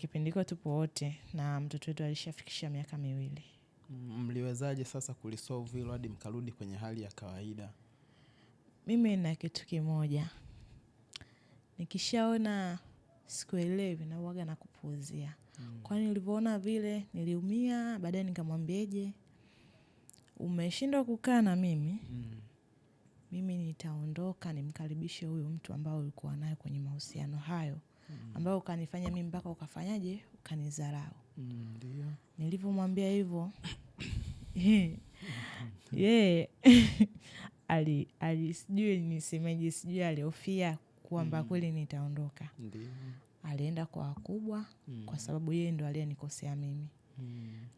Kipindi hicho tupo wote na mtoto wetu alishafikisha miaka 2. Mliwezaje sasa kulisolve hilo hadi mkarudi kwenye hali ya kawaida? Mimi na kitu kimoja, nikishaona sikuelewi na uwaga na kupuuzia. Kwani nilivyoona vile niliumia, baadaye nikamwambieje, umeshindwa kukaa na mimi, mimi nitaondoka nimkaribishe huyu mtu ambao ulikuwa naye kwenye mahusiano hayo, ambao ukanifanya mimi mpaka ukafanyaje, ukanidharau. Ndio. Nilivyomwambia hivyo, sijui nisemeje, sijui alihofia kwamba kweli nitaondoka. Ndio. Alienda kwa wakubwa kwa sababu yeye ndo aliyenikosea mimi.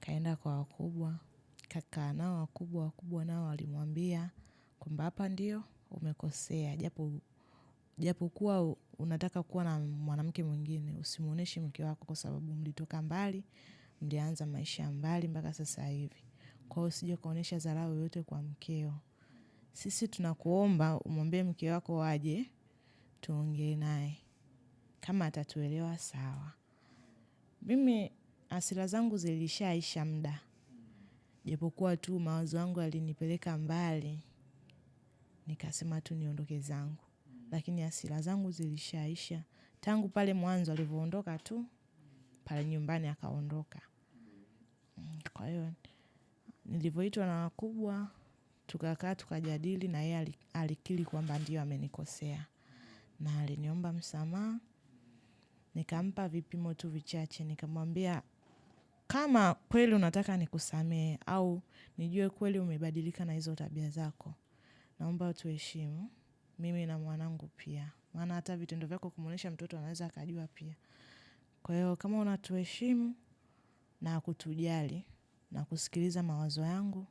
Kaenda kwa wakubwa, kakaa nao wakubwa nao walimwambia kwamba hapa ndio umekosea, japo kuwa unataka kuwa na mwanamke mwingine, usimuoneshe mke wako kwa sababu mlitoka mbali, mlianza maisha mbali mpaka sasa hivi. Kwa hiyo usije kuonesha dharau yoyote kwa mkeo. Sisi tunakuomba umwambie mke wako aje tuongee naye. Kama atatuelewa sawa. Mimi hasira zangu zilishaisha muda. Japokuwa tu mawazo yangu yalinipeleka mbali. Nikasema tu niondoke zangu. Lakini hasira zangu zilishaisha. Tangu pale mwanzo alivyoondoka tu, pale nyumbani akaondoka. Kwa hiyo nilivyoitwa na wakubwa, tukakaa tukajadili na yeye alikiri kwamba ndio amenikosea. Na aliniomba msamaha, nikampa vipimo tu vichache, nikamwambia kama kweli unataka nikusamehe au nijue kweli umebadilika na hizo tabia zako, naomba tuheshimu mimi na mwanangu pia. Maana hata vitendo vyako kumuonesha mtoto anaweza akajua pia. Kwa hiyo kama unatuheshimu na kutujali na kusikiliza mawazo yangu,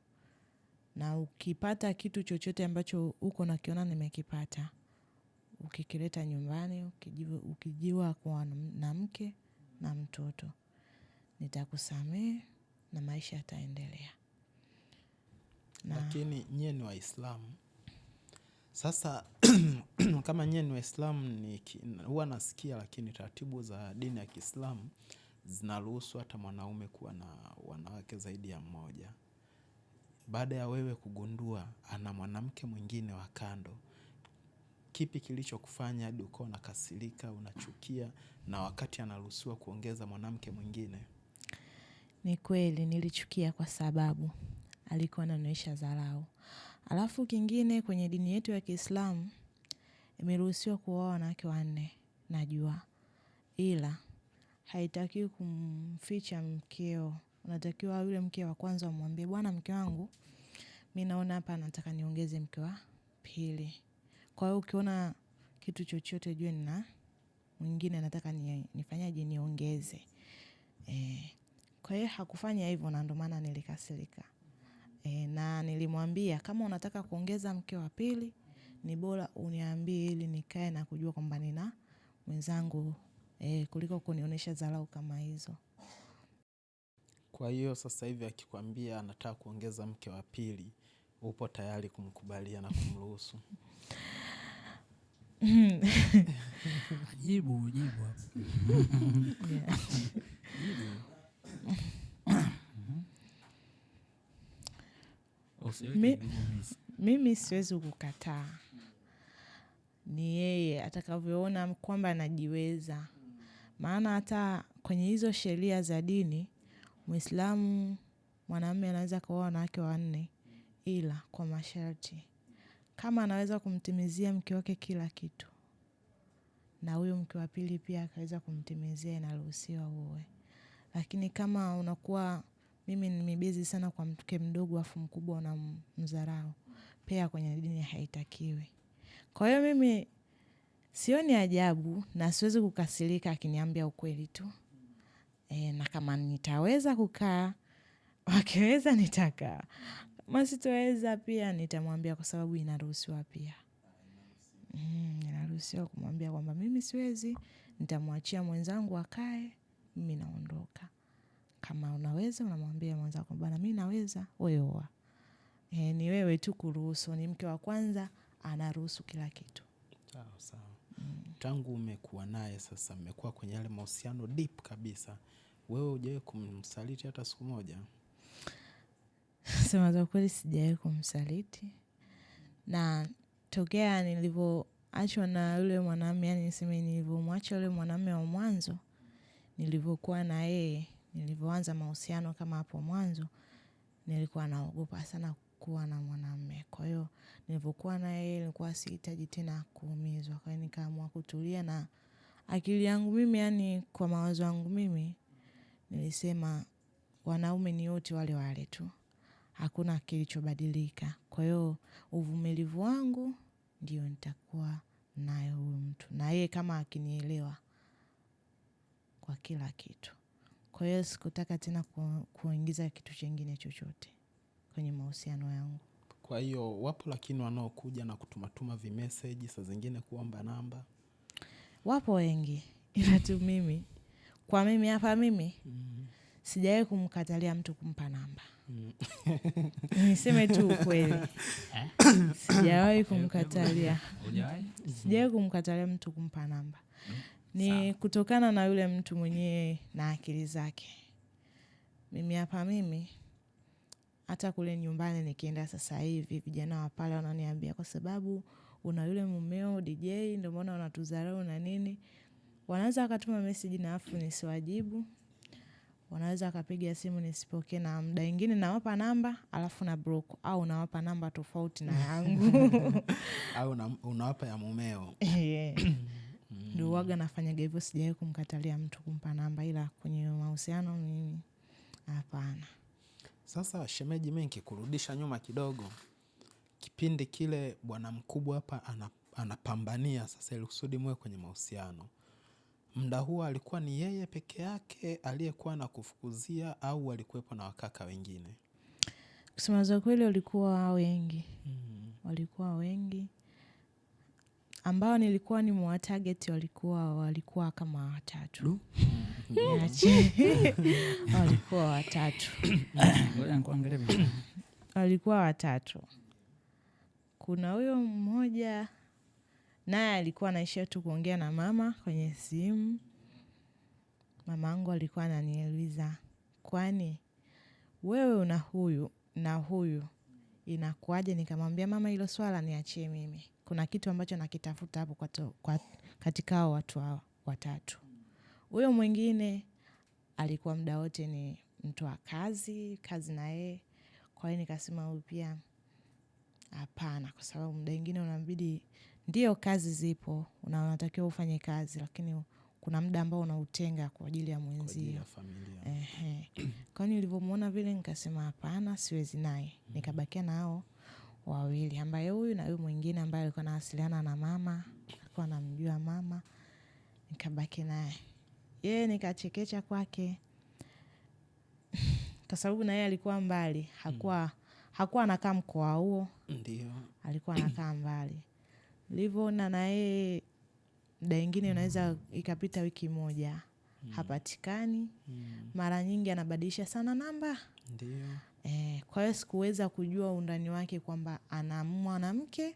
na ukipata kitu chochote ambacho uko nakiona nimekipata, ukikileta nyumbani, ukijiwa kwa na mke na mtoto, nitakusamehe na maisha yataendelea. Lakini nyie ni Waislamu. Sasa kama nyie ni Waislamu, huwa nasikia, lakini taratibu za dini ya Kiislamu zinaruhusu hata mwanaume kuwa na wanawake zaidi ya mmoja. Baada ya wewe kugundua ana mwanamke mwingine wa kando, kipi kilichokufanya hadi ukawa unakasirika, unachukia, na wakati anaruhusiwa kuongeza mwanamke mwingine? Ni kweli nilichukia kwa sababu alikuwa ananionyesha dharau. Alafu kingine, kwenye dini yetu ya Kiislamu imeruhusiwa kuoa wanawake 4, najua. Ila haitakiwi kumficha mkeo. Unatakiwa yule mke wa kwanza umwambie, bwana mke wangu, mimi naona hapa nataka niongeze mke wa pili. Kwa hiyo ukiona kitu chochote jua nina mwingine nataka nifanyaje, niongeze. Kwa hiyo hakufanya hivyo, na ndio maana nilikasirika. Na nilimwambia kama unataka kuongeza mke wa pili, ni bora uniambie ili nikae na kujua kwamba nina mwenzangu, kuliko kunionyesha dharau kama hizo. Kwa hiyo sasa hivi akikwambia anataka kuongeza mke wa pili, upo tayari kumkubalia na kumruhusu? Jibu mimi siwezi kukataa. Ni yeye atakavyoona kwamba anajiweza. Maana hata kwenye hizo sheria za dini, Muislamu mwanamume anaweza kuoa wanawake 4, ila kwa masharti. Kama anaweza kumtimizia mke wake kila kitu, na huyo mke wa pili pia akaweza kumtimizia, inaruhusiwa uoe. Lakini kama unakuwa mimi nimebezi sana kwa mke mdogo afu mkubwa unamdharau, pia kwenye dini haitakiwi. Kwa hiyo mimi sioni ajabu na siwezi kukasirika akiniambia ukweli tu. Na kama nitaweza kukaa, wakiweza nitakaa. Kama sitoweza pia nitamwambia, kwa sababu inaruhusiwa pia. Inaruhusiwa kumwambia kwamba mimi siwezi, nitamwachia mwenzangu akae, mimi naondoka. Kama unaweza unamwambia mwenzako, bwana mimi naweza, wewe oa. Ni wewe tu kuruhusu, ni mke wa kwanza anaruhusu kila kitu. Sawa. Tangu umekuwa naye sasa, mmekuwa kwenye yale mahusiano deep kabisa, wewe hujawahi kumsaliti hata siku moja? Sema za kweli sijawahi kumsaliti. Na tokea nilivyoachwa na yule mwanamume, yani niseme nilivyomwacha yule mwanamume wa mwanzo, nilivyokuwa na yeye, nilivyoanza mahusiano kama hapo mwanzo, nilikuwa naogopa sana kuwa na mwanamume. Kwa hiyo nilivyokuwa na yeye nilikuwa sihitaji tena kuumizwa. Kwa hiyo nikaamua kutulia na akili yangu mimi, yani kwa mawazo yangu mimi nilisema wanaume ni wote wale wale tu. Hakuna kilichobadilika. Kwa hiyo uvumilivu wangu ndio nitakuwa nayo huyu mtu. Na yeye kama akinielewa kwa kila kitu. Kwa hiyo sikutaka tena kuingiza kitu kingine chochote kwenye mahusiano yangu. Kwa hiyo wapo lakini wanaokuja na kutumatuma vimessage saa zingine kuomba namba? Wapo wengi. Ila tu mimi, kwa mimi hapa mimi sijawahi kumkatalia mtu kumpa namba. Niseme tu ukweli. Sijawahi kumkatalia. Sijawahi kumkatalia mtu kumpa namba. Ni kutokana na yule mtu mwenyewe na akili zake. Mimi hapa mimi, hata kule nyumbani nikienda sasa hivi, vijana wa pale wananiambia kwa sababu una yule mumeo DJ ndio maana unatudharau na nini. Wanaweza wakatuma message na afu nisiwajibu. Wanaweza wakapiga simu nisipokee, na muda mwingine nawapa namba alafu na block, au nawapa namba tofauti na yangu. Au unawapa ya mumeo. Ndio waga nafanyaga hivyo, sijawahi kumkatalia mtu kumpa namba, ila kwenye mahusiano mimi hapana. Sasa shemeji, mimi nikikurudisha nyuma kidogo, kipindi kile bwana mkubwa hapa anapambania sasa ili kusudi mwe kwenye mahusiano, muda huo alikuwa ni yeye peke yake aliyekuwa na kufukuzia au walikuwepo na wakaka wengine? Kusema za kweli walikuwa wengi. Walikuwa wengi. Ambao nilikuwa ni mwatarget walikuwa kama watatu. Walikuwa watatu. Walikuwa watatu. Kuna huyo mmoja naye alikuwa anaishia tu kuongea na mama kwenye simu. Mamangu alikuwa ananiuliza, kwani wewe una huyu na huyu inakuaje? Nikamwambia mama, hilo swala niachie mimi. Kuna kitu ambacho nakitafuta hapo katika hao watu hao watatu. Huyo mwingine alikuwa muda wote ni mtu wa kazi na yeye. Kwa hiyo nikasema huyu pia hapana, kwa sababu muda mwingine unabidi, ndio kazi zipo, unatakiwa ufanye kazi, lakini kuna muda ambao unautenga kwa ajili ya mwenzio, kwa hiyo nilivyomuona vile nikasema hapana, siwezi naye. Nikabakia nao wawili, ambaye huyu na huyu mwingine ambaye alikuwa anawasiliana na mama, alikuwa anamjua mama. Nikabaki naye. Yeye nikachekecha kwake. Kwa sababu na yeye alikuwa mbali, hakuwa anakaa mkoa huo. Ndio. Alikuwa anakaa mbali. Nilivyoona na yeye muda mwingine unaweza ikapita wiki moja hapatikani. Mara nyingi anabadilisha sana namba. Ndio. Kwa hiyo sikuweza kujua undani wake kwamba ana mwanamke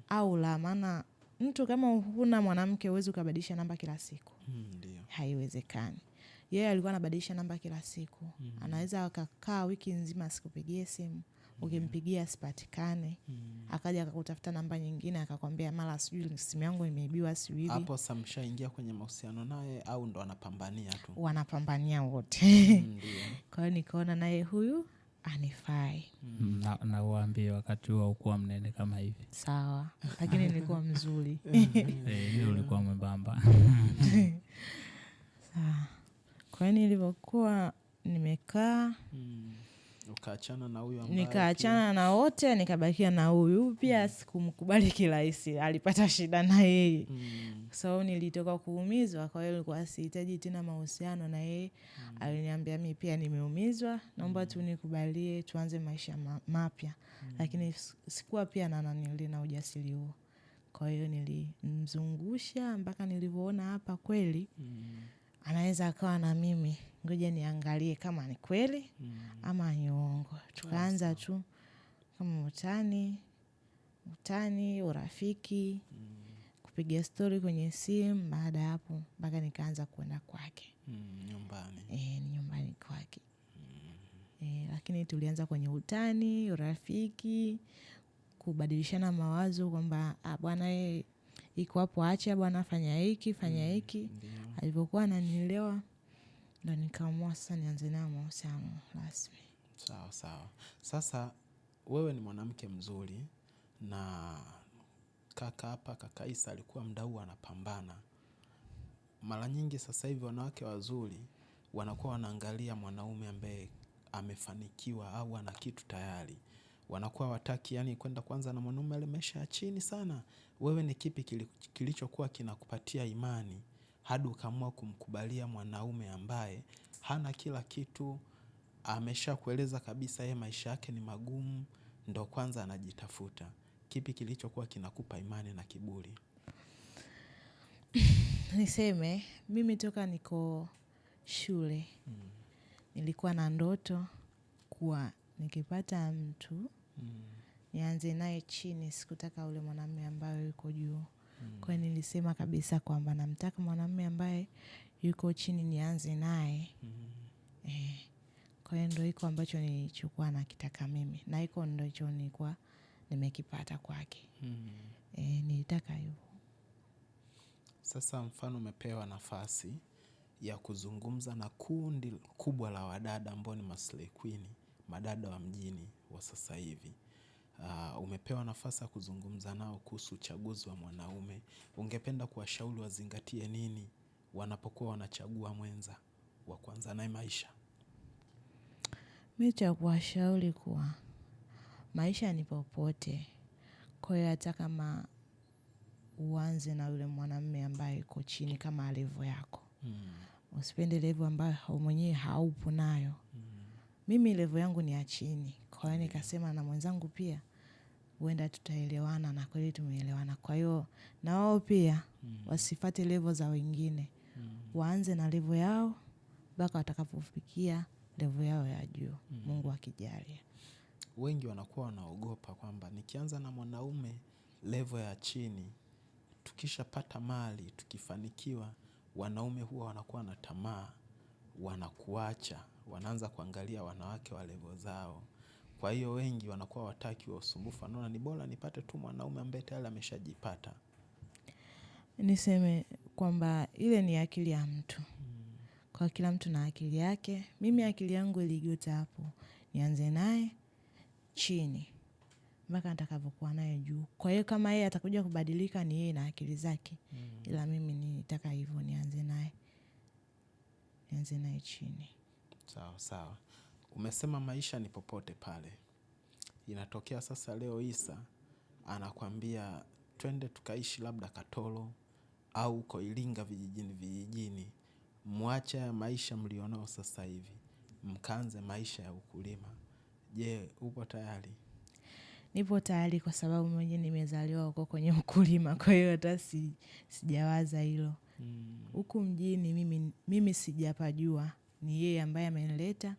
au la, maana mtu kama huna mwanamke huwezi ukabadilisha namba kila siku. Ndio. Haiwezekani. Yeye alikuwa anabadilisha namba kila siku. Anaweza akakaa wiki nzima asikupigie simu. Ukimpigia sipatikane. Akaja akakutafuta namba nyingine akakwambia mara sijui simu yangu imeibiwa sijui. Hapo sasa mshaingia kwenye mahusiano naye au ndo anapambania tu? Wanapambania wote. Ndio. Kwa hiyo nikaona naye huyu anifai. Na uambie wakati huo ukuwa mnene kama hivi. Sawa. Lakini nilikuwa mzuri. Hiyo ulikuwa mwembamba. Sawa. Kwa hiyo nilivyokuwa nimekaa, ukaachana na huyu ambaye nikaachana na wote, nikabakia na huyu. Pia sikumkubali kirahisi, alipata shida na yeye. So nilitoka kuumizwa, kwa hiyo nilikuwa sihitaji tena mahusiano na yeye. Aliniambia mimi pia nimeumizwa, naomba tu nikubalie tuanze maisha mapya. Lakini sikuwa pia na ujasiri huo. Kwa hiyo nilimzungusha mpaka nilivyoona hapa kweli anaweza akawa na mimi, ngoja niangalie kama ni kweli ama ni uongo. Tukaanza tu kama utani, urafiki, kupiga story kwenye simu. Baada hapo mpaka nikaanza kwenda kwake nyumbani. Nyumbani kwake. Lakini tulianza kwenye utani, urafiki, kubadilishana mawazo kwamba bwana yeye iko hapo, acha bwana, fanya hiki fanya hiki. Alipokuwa ananielewa ndo nikaamua sasa nianze naye mahusiano rasmi. Sawa sawa. Sasa wewe ni mwanamke mzuri na kaka Isa alikuwa mdau anapambana. Mara nyingi sasa hivi wanawake wazuri wanakuwa wanaangalia mwanaume ambaye amefanikiwa au ana kitu tayari. Wanakuwa wataki yani kwenda kwanza na mwanaume ale maisha ya chini sana. Wewe ni kipi kilichokuwa kinakupatia imani hadi ukaamua kumkubalia mwanaume ambaye hana kila kitu, amesha kueleza kabisa yeye maisha yake ni magumu, ndo kwanza anajitafuta? Kipi kilichokuwa kinakupa imani na kiburi? Niseme mimi toka niko shule nilikuwa na ndoto kuwa nikipata mtu nianze naye chini, sikutaka ule mwanamume ambaye yuko juu. Kwa hiyo nilisema kabisa kwamba namtaka mwanamume ambaye yuko chini nianze naye. Kwa hiyo ndio iko ambacho nilichokuwa nakitaka mimi, na iko ndio nilikuwa nimekipata kwake. Nilitaka hivyo. Sasa mfano umepewa nafasi ya kuzungumza na kundi kubwa la wadada ambao ni maslay queen, madada wa mjini wa sasa hivi. Umepewa nafasi ya kuzungumza nao kuhusu uchaguzi wa mwanaume. Ungependa kuwashauri wazingatie nini wanapokuwa wanachagua mwenza wa kuanza naye maisha? Mimi cha kuwashauri kuwa maisha ni popote. Kwa hiyo hata kama uanze na yule mwanamume ambaye yuko chini kama level yako, usipende level ambayo mwenyewe haupo nayo. Mimi level yangu ni ya chini. Kwa hiyo nikasema na mwenzangu pia huenda tutaelewana, na kweli tumeelewana. Kwa hiyo na wao pia wasifuate level za wengine. Waanze na level yao mpaka watakapofikia level yao ya juu. Mungu akijalia. Wengi wanakuwa wanaogopa kwamba nikianza na mwanaume level ya chini, tukishapata mali, tukifanikiwa, wanaume huwa wanakuwa na tamaa, wanakuacha, wanaanza kuangalia wanawake wa level zao. Kwa hiyo wengi wanakuwa wataki wa usumbufu, wanaona ni bora nipate tu mwanaume ambaye tayari ameshajipata. Niseme kwamba ile ni akili ya mtu. Kwa kila mtu na akili yake. Mimi akili yangu iligota hapo, nianze naye chini mpaka nitakapokuwa naye juu. Kwa hiyo kama yeye atakuja kubadilika ni yeye na akili zake. Ila mimi nitaka hivyo, nianze naye chini. Sawa sawa. Umesema maisha ni popote pale. Inatokea sasa leo Isa anakuambia twende tukaishi labda Katoro au uko Iringa vijijini. Muache ya maisha mlionao sasa hivi, mkaanze maisha ya ukulima. Je, upo tayari? Nipo tayari kwa sababu mwenyewe nimezaliwa huko kwenye ukulima. Kwa hiyo hata sijawaza hilo. Huku mjini mimi sijapajua. Ni yeye ambaye amenileta.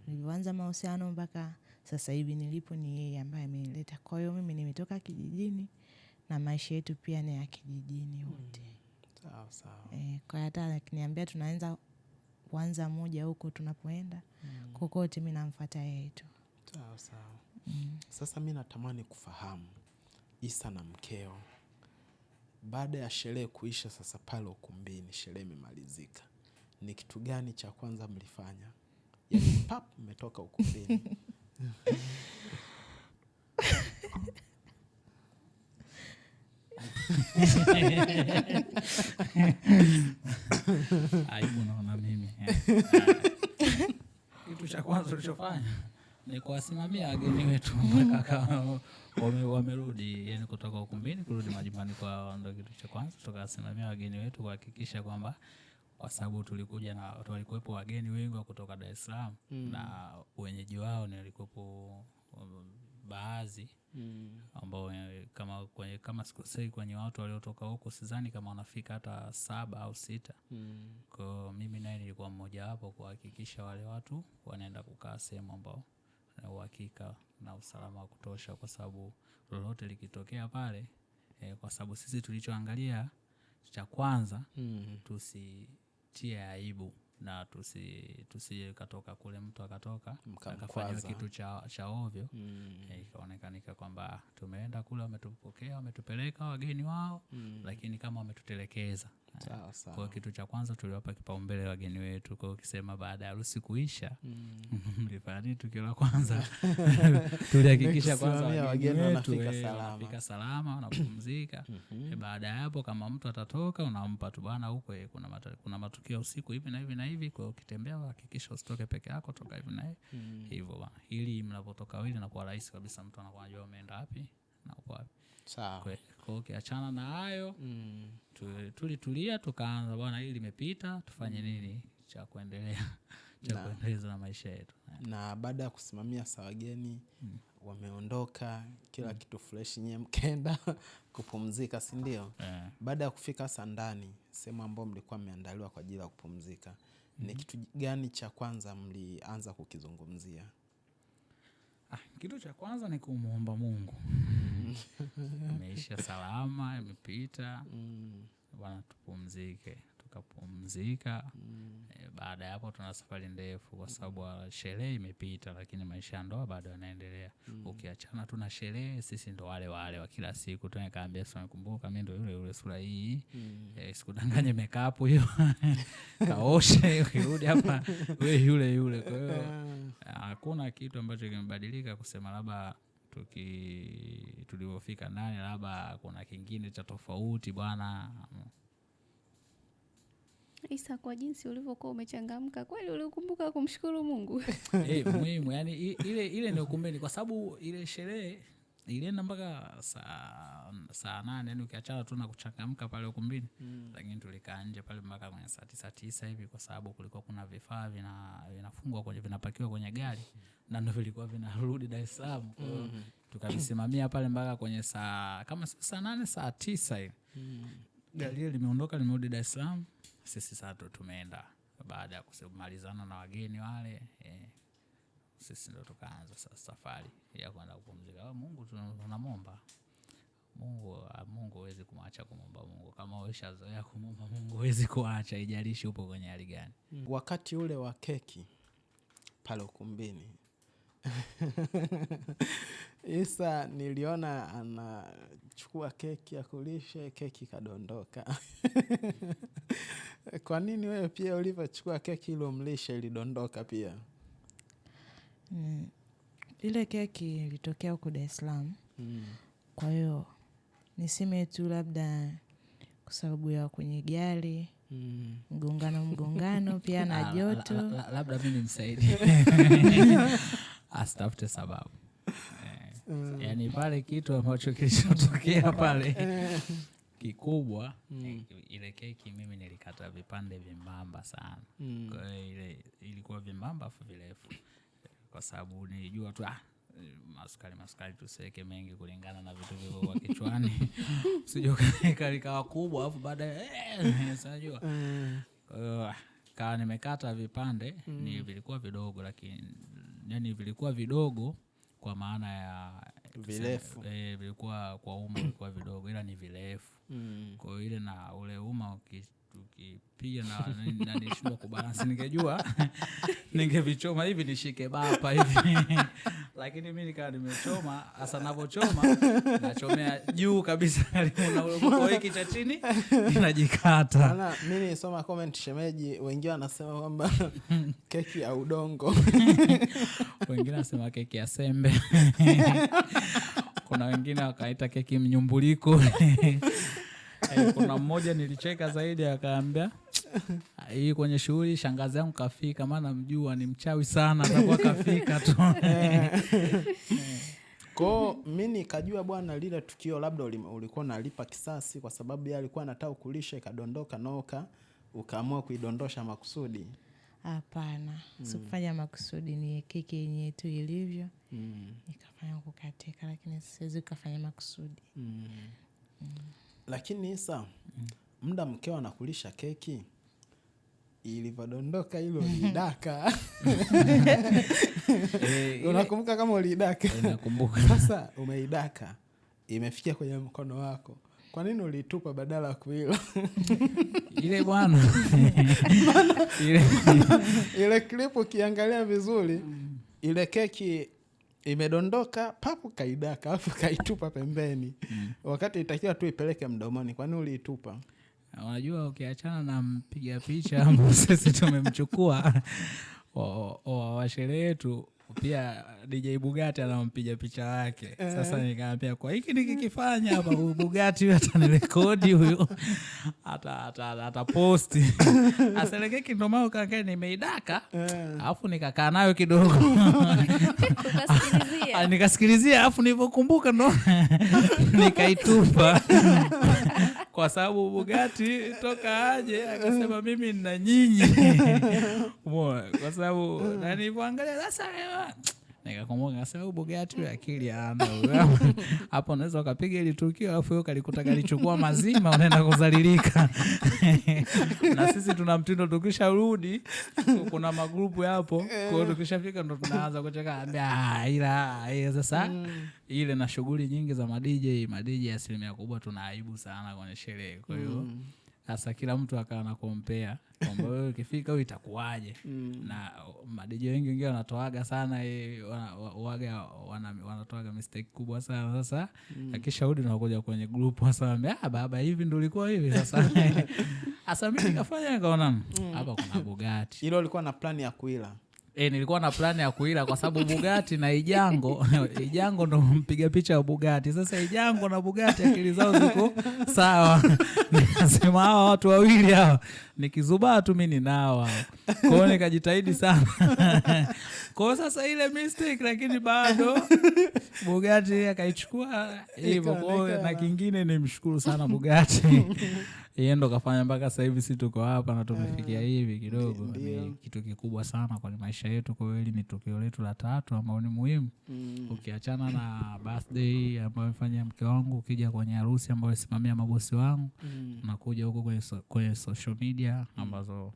Nilianza mahusiano mpaka sasa hivi nilipo ni yeye ambaye amenileta. Kwa hiyo mimi nimetoka kijijini na maisha yetu pia ni ya kijijini wote. Sawa sawa. Kwa hata akiniambia tunaanza kuanza moja huko tunapoenda, kokote mimi namfuata yeye tu. Sawa sawa. Sasa mimi natamani kufahamu Isa na mkeo, baada ya sherehe kuisha sasa pale ukumbini, sherehe imemalizika, ni kitu gani cha kwanza mlifanya? Yaani pap mmetoka ukumbini. Aibu naona mimi. Kitu cha kwanza tulichofanya ni kuwasimamia wageni wetu mpaka wamerudi, yani kutoka ukumbini kurudi majumbani kwao. Ndio kitu cha kwanza, tukawasimamia wageni wetu kuhakikisha kwamba, kwa sababu tulikuja na walikuwepo wageni wengi wa kutoka Dar es Salaam na wenyeji wao ni walikuwepo baadhi ambao kama sikosei kwenye watu waliotoka huko sidhani kama wanafika hata 7 au 6. Kwa mimi naye nilikuwa mmoja wapo kuhakikisha wale watu wanaenda kukaa sehemu ambao na uhakika na usalama wa kutosha, kwa sababu lolote likitokea pale, kwa sababu sisi tulichoangalia cha kwanza tusitie aibu na tusi katoka kule mtu akatoka Mkamkwaza. akafanya kitu cha ovyo. Ikaonekanika kwamba tumeenda kule, wametupokea, wametupeleka wageni wao, lakini kama wametutelekeza. Sawa sawa. Kwa kitu cha kwanza tuliwapa kipaumbele wageni wetu. Kwa ukisema baada ya harusi kuisha mlifanya nini? Tukio la kwanza tulihakikisha kwanza wageni wetu wanafika salama, wanapumzika. Baada ya hapo kama mtu atatoka unampa tu bwana, huko kuna matukio usiku hivi na hivi na hivi, kwa ukitembea hakikisha usitoke peke yako, toka hivi na hivyo bwana, ili mnapotoka wili na kwa rahisi kabisa mtu anakuwa anajua umeenda wapi na uko wapi. Sawa. Kwa ukiachana na hayo tulitulia tukaanza bwana, hili limepita, tufanye nini cha kuendelea kuendeleza na maisha yetu. Na baada ya kusimamia wageni wameondoka, kila kitu fresh, nyie mkenda kupumzika, si ndio? Baada ya kufika sasa ndani sehemu ambayo mlikuwa mmeandaliwa kwa ajili ya kupumzika, ni kitu gani cha kwanza mlianza kukizungumzia? Kitu cha kwanza ni kumuomba Mungu. Imeisha salama, imepita. Bwana tupumzike. Tukapumzika. Baada ya hapo tuna safari ndefu kwa sababu sherehe imepita, lakini maisha ya ndoa bado yanaendelea. Ukiachana tuna sherehe, sisi ndo wale wa kila siku. Tunakaambia tunakumbuka mimi ndo yule sura hii. Sikudanganye makeup hiyo. Kaoshe ukirudi hapa wewe yule. Kwa hiyo hakuna kitu ambacho kimebadilika kusema labda tulipofika ndani labda kuna kingine cha tofauti bwana. Isa, kwa jinsi ulivyokuwa umechangamka kweli ulikumbuka kumshukuru Mungu. Muhimu yani ile ni ukumbeni, kwa sababu ile sherehe ilienda mpaka saa 8, yani ukiachana tu na kuchangamka pale ukumbini. Lakini tulikaa nje pale mpaka kwenye saa 9 hivi, kwa sababu kulikuwa kuna vifaa vinafungwa vinapakiwa kwenye gari na ndio vilikuwa vinarudi Dar es Salaam. Tukavisimamia pale mpaka kwenye saa 8 saa 9 hivi. Gari limeondoka limerudi Dar es Salaam. Sisi sasa tumeenda baada ya kumalizana na wageni wale. Sisi ndo tukaanza safari ya kwenda kupumzika. Mungu tunamwomba. Mungu huwezi kumwacha kumwomba Mungu. Kama umeshazoea kumwomba Mungu huwezi kuacha, haijalishi upo kwenye hali gani. Wakati ule wa keki pale ukumbini Isa niliona anachukua keki ya kulishe, keki kadondoka. Kwa nini wewe pia ulivyochukua keki ile mlishe ilidondoka pia? Ile keki ilitokea huko Dar es Salaam. Kwa hiyo niseme tu labda kwa sababu ya kwenye gari, mgongano pia na joto. Labda mimi nimsaidie. Asitafute sababu. Yani pale kitu ambacho kilichotokea pale kikubwa, ile keki mimi nilikata vipande vimbamba sana. Kwa ile ilikuwa vimbamba afu virefu, kwa sababu nilijua tu maskari tuseke mengi kulingana na vitu vivyo kwa kichwani. Sijui kalikawa kubwa afu baadaye unajua. Kwa nimekata vipande, ni vilikuwa vidogo, lakini yani vilikuwa vidogo kwa maana ya virefu. Vilikuwa kwa umma vilikuwa vidogo, ila ni virefu. Kwa hiyo ile na ule umma ukipiga na nishindwa kubalance, ningejua ningevichoma hivi nishike bapa hivi. Lakini mimi nikawa nimechoma, hasa ninapochoma nachomea juu kabisa na ule mko hiki cha chini inajikata. Maana mimi nilisoma comment shemeji, wengine wanasema kwamba keki ya udongo. Wengine wanasema keki ya sembe. Kuna wengine wakaita keki mnyumbuliko. Kuna mmoja nilicheka zaidi akaambia, hii kwenye shughuli shangazi yangu kafika, maana mjua ni mchawi sana, atakuwa kafika tu. Kwa mimi nikajua bwana lile tukio labda ulikuwa unalipa kisasi kwa sababu yeye alikuwa anataka kulisha ikadondoka noka, ukaamua kuidondosha makusudi. Hapana, sikufanya makusudi, ni keki yenyewe tu ilivyo. Nikafanya kukatika, lakini siwezi kufanya makusudi. Lakini Isa, muda mkeo anakulisha keki ilivyodondoka hilo lidaka. Unakumbuka kama ulidaka? Nakumbuka. Sasa umeidaka, imefikia kwenye mkono wako. Kwa nini ulitupa badala kuila? Ile bwana. Ile clip ukiangalia vizuri, ile keki imedondoka, papu kaidaka, alafu kaitupa pembeni. Wakati itakiwa tu ipeleke mdomoni. Kwa nini ulitupa? Unajua ukiachana na mpiga picha ambao sisi tumemchukua wa sherehe yetu, pia DJ Bugatti anampiga picha wake. Sasa nikamwambia kwa hiki nikikifanya hapa Bugatti huyu atanirekodi huyu. Ata posti. Aseleke kindomao kaka nimeidaka. Alafu nikakaa nayo kidogo. Nikasikilizia alafu nilipokumbuka ndo nikaitupa. Kwa sababu Bugatti toka aje akasema mimi nina nyinyi. Kwa sababu na nilipoangalia sasa nikakumbuka akasema Bugatti akili ana hapo unaweza ukapiga ile tukio alafu wewe kalikuta kalichukua mazima unaenda kuzalilika. Na sisi tuna mtindo tukisharudi kuna magrupu hapo, kwa hiyo tukishafika ndo tunaanza kucheka ila sasa ile na shughuli nyingi za madj asilimia kubwa tunaaibu sana kwenye sherehe. Kwa hiyo sasa kila mtu akawa na compare kwamba wewe ukifika wewe itakuwaje. Na madj wengi wanatoaga sana wanatoaga mistake kubwa sana. Sasa akishauri na kuja kwenye group wasema baba hivi ndio ulikuwa hivi. Sasa mimi nikafanya nikaona hapa kuna Bugatti. Ile ulikuwa na plan ya kuila? Nilikuwa na plani ya kuila kwa sababu Bugatti na Ijango ndo mpiga picha wa Bugatti. Sasa Ijango na Bugatti akili zao ziko sawa. Nikasema hawa watu wawili hawa nikizubaa tu mimi ninao. Kwa hiyo nikajitahidi sana. Kwa hiyo sasa ile mistake lakini bado Bugatti akaichukua hivyo. Kwa hiyo na kingine nimshukuru sana Bugatti. Yeye ndo kafanya mpaka sasa hivi sisi tuko hapa na tumefikia hivi kidogo. Ni kitu kikubwa sana kwa maisha yetu. Kwa hiyo ni tukio letu la 3 ambao ni muhimu. Ukiachana na birthday ambayo mfanya mke wangu, ukija kwenye harusi ambayo simamia mabosi wangu, nakuja huko kwenye social media ambazo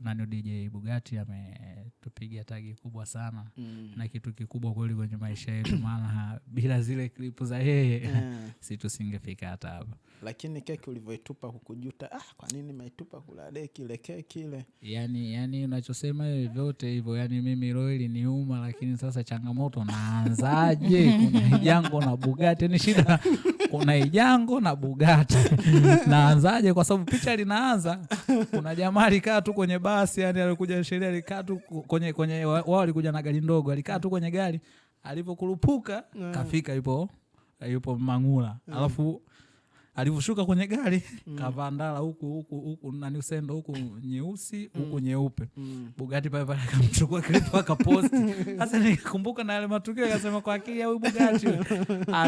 nani DJ Bugatti ametupigia tagi kubwa sana. Na kitu kikubwa kweli kwenye maisha yetu, maana bila zile klipu za yeye si tusingefika hata hapa. Lakini keki ulivyoitupa hukujuta, kwa nini maitupa kula deki ile keki ile? Yani unachosema vyote hivyo, yani mimi roho niuma, lakini sasa changamoto naanzaje? Kuna Ijango na Bugatti ni shida. Kuna Ijango na Bugatti. Naanzaje? Kwa sababu picha linaanza kuna jamaa alikaa tu kwenye basi, yani alikuja sherehe alikaa tu kwenye wao walikuja na gari ndogo, alikaa tu kwenye gari, alipokurupuka kafika yupo Mangula. Alafu alivyoshuka kwenye gari kavaa ndala huku nani usendo huku nyeusi huku nyeupe. Bugatti pale akamchukua clip akaposti. Sasa nikumbuka na yale matukio akasema kwa akili ya huyu Bugatti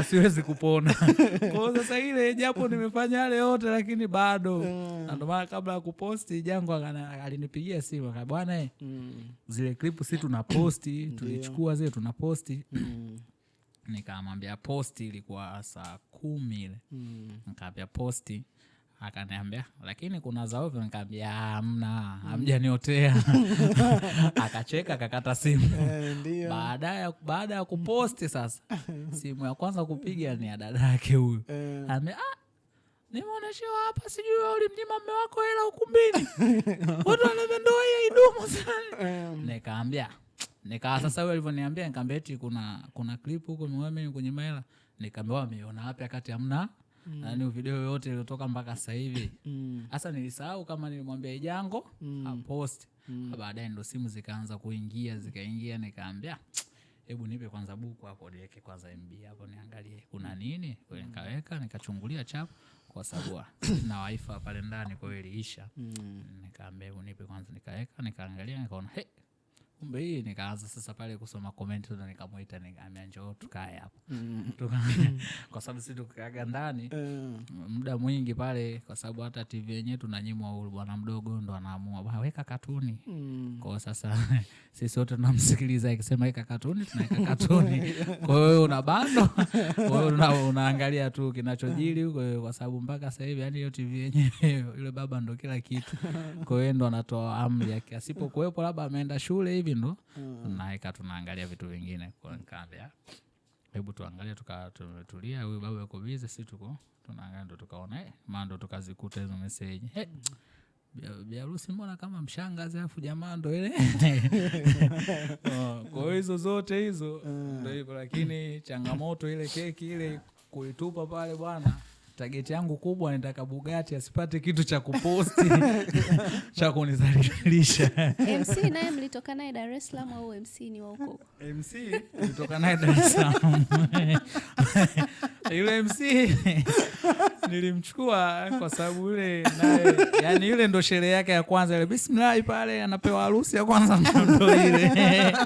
siwezi kupona. Kwa hiyo sasa ile japo nimefanya yale yote lakini bado. Na ndio maana kabla ya kuposti Jango alinipigia simu akasema bwana zile clip sisi tunaposti, tulichukua zile tunaposti. Nikamwambia posti ilikuwa saa 10 ile. Nikamwambia posti, akaniambia lakini kuna za ovyo. Nikamwambia hamjaniotea. Akacheka akakata simu. Baada ya kuposti sasa simu ya kwanza kupiga ni ya dada yake huyu. Anambia nimeoneshewa hapa sijui wewe ulimnyima mume wako hela ukumbini. Watu wanapenda hii idumu sana. Nikamwambia sasa wewe alivyoniambia nikamwambia eti kuna clip huko mimi kwenye maila. Nikamwambia wameona wapi wakati hamna yani video yote iliyotoka mpaka sasa hivi. Sasa nilisahau kama nilimwambia Ijango post. Baadaye ndo simu zikaanza zikaingia nikamwambia hebu nipe kwanza buku hapo niweke kwanza MB hapo niangalie kuna nini. Kwa nikaweka nikachungulia chapu kwa sababu na wifi pale ndani kwa hiyo iliisha. Nikamwambia hebu nipe kwanza, nikaweka nikaangalia nikaona kumbe hii. Nikaanza sasa pale kusoma comment na nikamuita nikamwambia njoo tukae hapo. Kwa sababu sisi tukaaga ndani muda mwingi pale, kwa sababu hata TV yenyewe tunanyimwa huyu bwana mdogo ndo anaamua weka katuni. Kwa sasa sisi wote tunamsikiliza akisema weka katuni tunaweka katuni. Kwa hiyo una bando, kwa hiyo unaangalia tu kinachojiri huko, kwa sababu mpaka sasa hivi yani hiyo TV yenyewe yule baba ndo kila kitu. Kwa hiyo ndo anatoa amri yake, asipokuwepo labda ameenda shule hivi ndo naika tunaangalia vitu vingine. Kwa nikamwambia hebu tuangalie, tumetulia, huyu baba yuko busy, sisi tunaangalia, ndo tukaona maana ndo tukazikuta hizo message. Biharusi mbona kama mshangazi, afu jamaa ndo ile. Kwa hizo zote hizo ndo hivyo, lakini changamoto ile keki ile kuitupa pale bwana. Target yangu kubwa nitaka Bugatti asipate kitu cha kuposti cha kunizalisha. MC naye mlitoka naye Dar es Salaam au MC ni wa huko? MC mlitoka naye Dar es Salaam. Yule MC nilimchukua kwa sababu yule naye, yani yule ndo sherehe yake ya kwanza ile bismillah pale anapewa harusi ya kwanza ndo ile.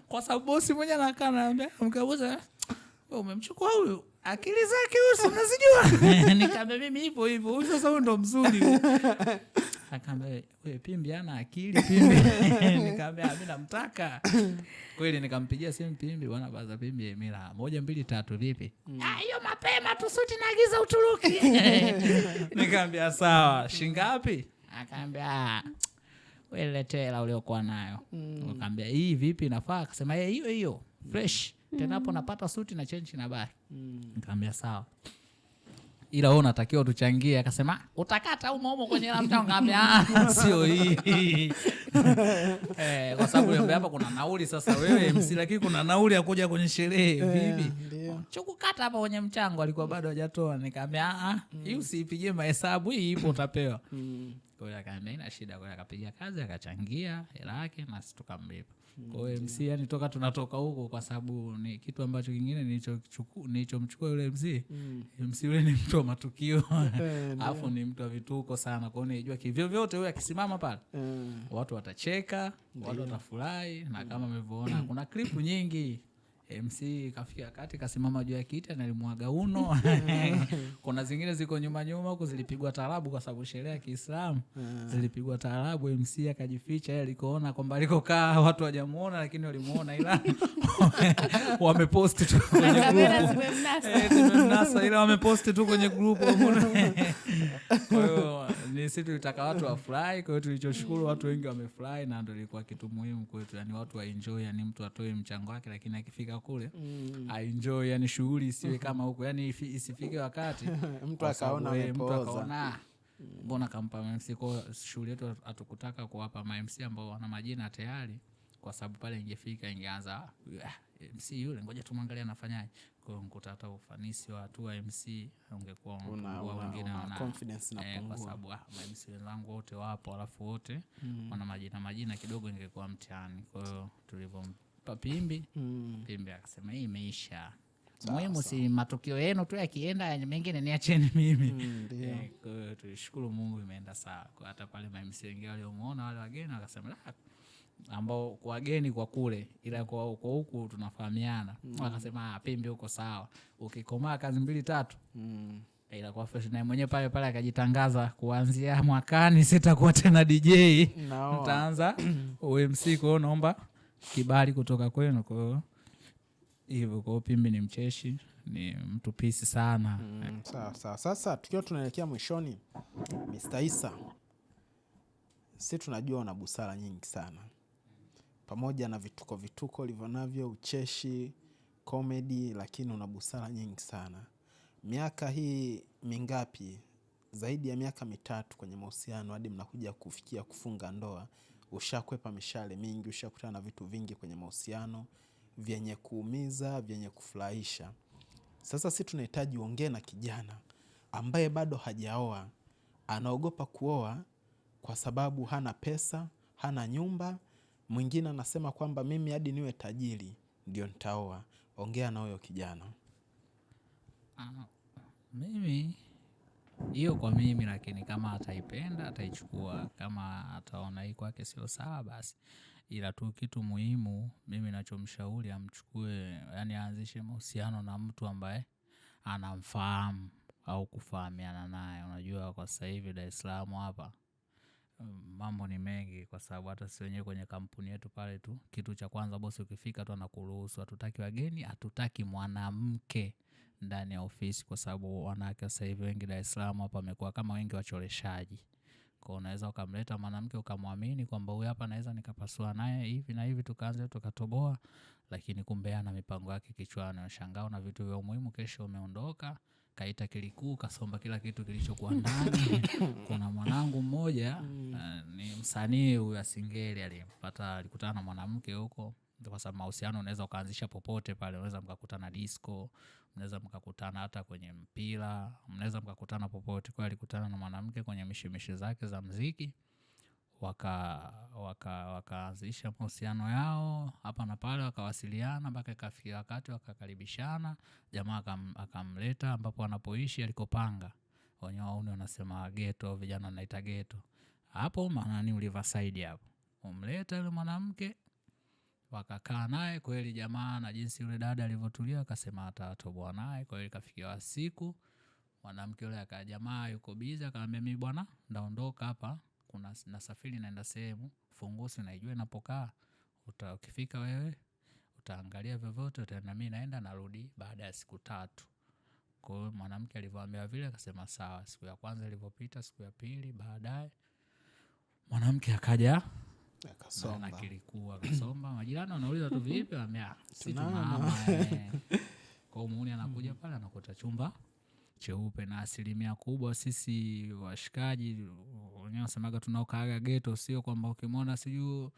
Kwa sababu bosi mmoja anakaa anambia mkabuza, umemchukua huyu akili zake huyu unazijua. Nikamwambia mimi hivyo hivyo, huyu sasa ndo mzuri. Akamwambia wewe Pimbi ana akili Pimbi. Nikamwambia mimi namtaka. Kweli nikampigia simu Pimbi, bwana baza Pimbi mila 1 2 3 vipi? Hiyo mapema tu suti naagiza Uturuki. Nikamwambia sawa, shingapi? Akamwambia wewe lete hela uliokuwa nayo. Nikamwambia hii vipi nafaa? Akasema hiyo hiyo fresh. Tena hapo napata suti na change na bari. Nikamwambia sawa, ila wewe unatakiwa tuchangie. Akasema utakata umo kwenye la mtao. Nikamwambia sio hii. Kwa sababu leo hapa kuna nauli. Sasa wewe MC, lakini kuna nauli ya kuja kwenye sherehe vipi? Chukukata hapa kwenye mchango alikuwa bado hajatoa. Nikamwambia hii usipigie mahesabu, hii ipo utapewa. Kwa hiyo akamwambia ina shida. Kwa hiyo akapiga kazi akachangia hela yake na sisi tukamlipa. Kwa hiyo MC yani toka tunatoka huko, kwa sababu ni kitu ambacho kingine nilichomchukua yule MC. MC yule ni mtu wa matukio. Alafu ni mtu wa vituko sana. Kwa hiyo unajua kivyo vyote huyu akisimama pale watu watacheka, watu watafurahi. Na kama mlivyoona kuna clip nyingi MC kafika kati kasimama juu ya kiti na alimwaga uno. Kuna zingine ziko nyuma huko zilipigwa taarabu kwa sababu sherehe ya Kiislamu. Zilipigwa taarabu, MC akajificha, yeye alikoona kwamba alikokaa watu hawajamuona, lakini walimuona, ila wamepost tu kwenye group. Zimemnasa ila wamepost tu kwenye group. Kwa hiyo ni sisi tulitaka watu wafurahi, kwa hiyo tulichoshukuru watu wengi wamefurahi, na ndio ilikuwa kitu muhimu kwetu, yani watu wa enjoy, yani mtu atoe mchango wake lakini akifika kule enjoy, yani shughuli isiwe kama huko, yani isifike wakati mtu akaona mbona kampa MC. Kwa shughuli yetu hatukutaka kuwapa MC ambao wana majina tayari, kwa sababu pale ingefika ingeanza MC yule ngoja tumwangalie anafanyaje. Kwa hiyo mkutata ufanisi wa watu wa MC ungekuwa wengine wana confidence na kwa sababu MC wenzangu wote wapo, alafu wote wana majina kidogo, ingekuwa mtihani. Kwa hiyo tulipompa Pimbi, Pimbi akasema hii imeisha. Muhimu si matokeo yenu tu, yakienda mengine niacheni mimi. Kwa hiyo tulishukuru Mungu imeenda sawa. Kwa hata pale MC wengine waliomuona wale wageni wakasema ambao kwa wageni kwa kule, ila kwa huku tunafahamiana. Wakasema Pimbi uko sawa, ukikomaa kazi 2 3 ila kwa fresh. Na mwenyewe pale akajitangaza kuanzia mwakani sitakuwa tena DJ, nitaanza OMC. Kwa naomba kibali kutoka kwenu. Kwa hivyo kwa Pimbi ni mcheshi, ni mtu pisi sana. Sawa. Sasa tukiwa tunaelekea mwishoni, Mr. Issa, sisi tunajua una busara nyingi sana, pamoja na vituko ulivyonavyo, ucheshi, comedy, lakini una busara nyingi sana. Miaka hii mingapi? Zaidi ya miaka 3 kwenye mahusiano hadi mnakuja kufikia kufunga ndoa. Ushakwepa mishale mingi, ushakutana na vitu vingi kwenye mahusiano, vyenye kuumiza, vyenye kufurahisha. Sasa sisi tunahitaji uongee na kijana ambaye bado hajaoa, anaogopa kuoa kwa sababu hana pesa, hana nyumba. Mwingine anasema kwamba mimi hadi niwe tajiri ndio nitaoa. Ongea na huyo kijana. Mimi hiyo kwa mimi, lakini kama ataipenda ataichukua, kama ataona hii kwake sio sawa basi. Ila tu kitu muhimu mimi ninachomshauri amchukue, yani aanzishe mahusiano na mtu ambaye anamfahamu au kufahamiana naye. Unajua kwa sasa hivi Dar es Salaam hapa mambo ni mengi, kwa sababu hata sisi wenyewe kwenye kampuni yetu pale tu, kitu cha kwanza bosi ukifika tu anakuruhusu, hatutaki wageni, hatutaki mwanamke ndani ya ofisi, kwa sababu wanawake sasa hivi wengi Dar es Salaam hapa wamekuwa kama wengi wachoreshaji. Kwa Kwa unaweza ukamleta mwanamke ukamwamini kwamba huyu hapa naweza nikapasua naye hivi na hivi tukaanza tukatoboa, lakini kumbe ana mipango yake kichwani. Unashangaa na vitu vya muhimu, kesho umeondoka, kaita kilikuu, kasomba kila kitu kilichokuwa ndani. Kuna mwanangu mmoja ni msanii huyu wa Singeli, alikutana na mwanamke huko, kwa sababu mahusiano unaweza ukaanzisha popote pale. Unaweza mkakutana disco, mnaweza mkakutana hata kwenye mpira, mnaweza mkakutana popote. Kwa alikutana na mwanamke kwenye mishemishe zake za muziki, wakaanzisha mahusiano yao hapa na pale, wakawasiliana mpaka ikafikia wakati wakakaribishana. Jamaa akamleta ambapo anapoishi alikopanga. Wenyewe wauni wanasema ghetto, vijana wanaita ghetto. Hapo maana ni Riverside hapo. Umleta yule mwanamke, wakakaa naye kweli jamaa, na jinsi yule dada alivyotulia akasema atatoboa naye. Kwa hiyo ikafikia siku mwanamke yule jamaa yuko busy, akamwambia mimi bwana ndaondoka hapa, kuna nasafiri naenda sehemu, fungusi naijua inapokaa, ukifika wewe utaangalia vyovyote, utaenda, mimi naenda narudi baada ya siku 3. Kwa hiyo mwanamke alivyoambia vile akasema sawa. Siku ya kwanza ilipopita, siku ya pili, baadaye mwanamke akaja akasomba, kilikuwa akasomba. Majirani wanauliza tu vipi, amea si tunaama. Kwa hiyo muuni anakuja pale anakuta chumba cheupe, na asilimia kubwa sisi washikaji wenyewe wanasemaga tunaokaaga ghetto, sio kwamba ukimwona sijui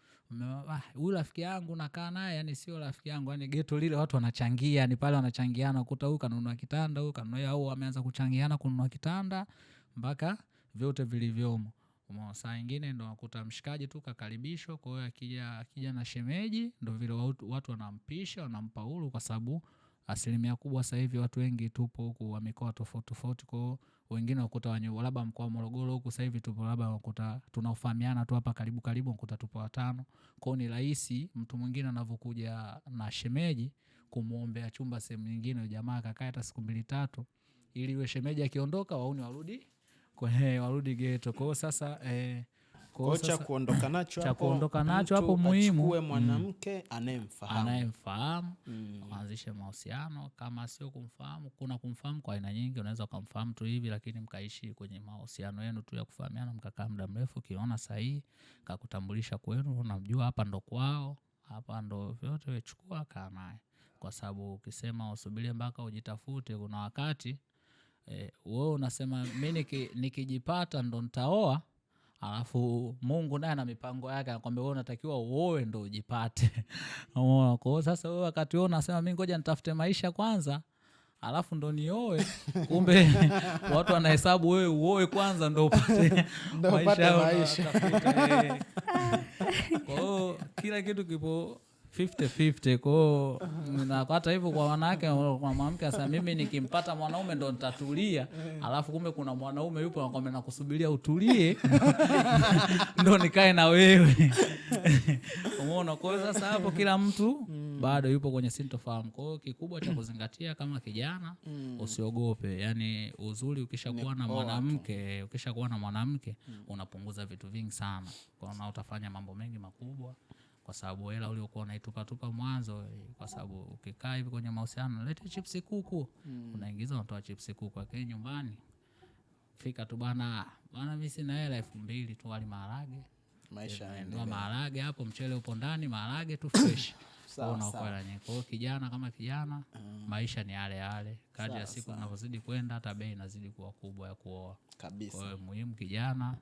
huyu rafiki yangu nakaa naye, yani sio rafiki yangu, yani ghetto lile watu wanachangia, yani pale wanachangiana, ukuta huyu kanunua kitanda, huyu kanunua, au wameanza kuchangiana kununua kitanda mpaka vyote vilivyomo. Saa nyingine ndo wakuta mshikaji tu kakaribishwa. Kwa hiyo akija na shemeji ndo vile watu wanampisha, wanampa huru, kwa sababu asilimia kubwa sasa hivi watu wengi tupo huku wa mikoa tofauti tofauti. Kwa wengine wakuta labda mkoa wa Morogoro huku sasa hivi tupo labda wakuta tunafahamiana tu hapa karibu wakuta tupo 5. Kwa hiyo ni rahisi mtu mwingine anavyokuja na shemeji kumuombea chumba sehemu nyingine, jamaa akakaa hata siku 2-3 ili yule shemeji akiondoka wauni warudi ghetto. Kwa hiyo sasa cha kuondoka nacho hapo muhimu, achukue mwanamke anayemfahamu, waanzishe mahusiano. Kama sio kumfahamu, kuna kumfahamu kwa aina nyingi. Unaweza kumfahamu tu hivi, lakini mkaishi kwenye mahusiano yenu tu ya kufahamiana, mkakaa muda mrefu, kiona sahihi kakutambulisha kwenu, unamjua hapa ndo kwao, hapa ndo vyote, wewe chukua kaa naye. Kwa sababu ukisema usubirie mpaka ujitafute, kuna wakati wewe unasema mimi nikijipata ndo nitaoa, alafu Mungu naye ana mipango yake, anakuambia wewe unatakiwa uoe ndo ujipate. Unaona? Kwa hiyo sasa wewe wakati wewe unasema mimi ngoja nitafute maisha kwanza alafu ndo nioe, kumbe watu wanahesabu wewe uoe kwanza ndo upate maisha. Kwa hiyo kila kitu kipo 50-50. Kwa hiyo na hata hivyo kwa wanawake, kwa mwanamke sasa mimi nikimpata mwanaume ndo nitatulia, alafu kumbe kuna mwanaume yupo anakuambia nakusubiria utulie ndo nikae na wewe. Umeona? Kwa hiyo sasa hapo kila mtu bado yupo kwenye sintofahamu. Kwa hiyo kikubwa cha kuzingatia kama kijana, usiogope. Yani uzuri ukishakuwa na mwanamke, unapunguza vitu vingi sana. Kwa hiyo utafanya mambo mengi makubwa, kwa sababu hela uliokuwa unaitupa mwanzo. Kwa sababu ukikaa hivi kwenye mahusiano, lete chipsi kuku, unaingiza unatoa chipsi kuku, lakini nyumbani fika tu bana mimi sina hela 2000 tu, wali maharage, maisha ndio maharage hapo, mchele upo ndani, maharage tu fresh. Sawa. Kwa hiyo kijana kama kijana, maisha ni yale. Kadri ya siku zinavyozidi kwenda, hata bei inazidi kuwa kubwa ya kuoa kabisa. Kwa hiyo muhimu kijana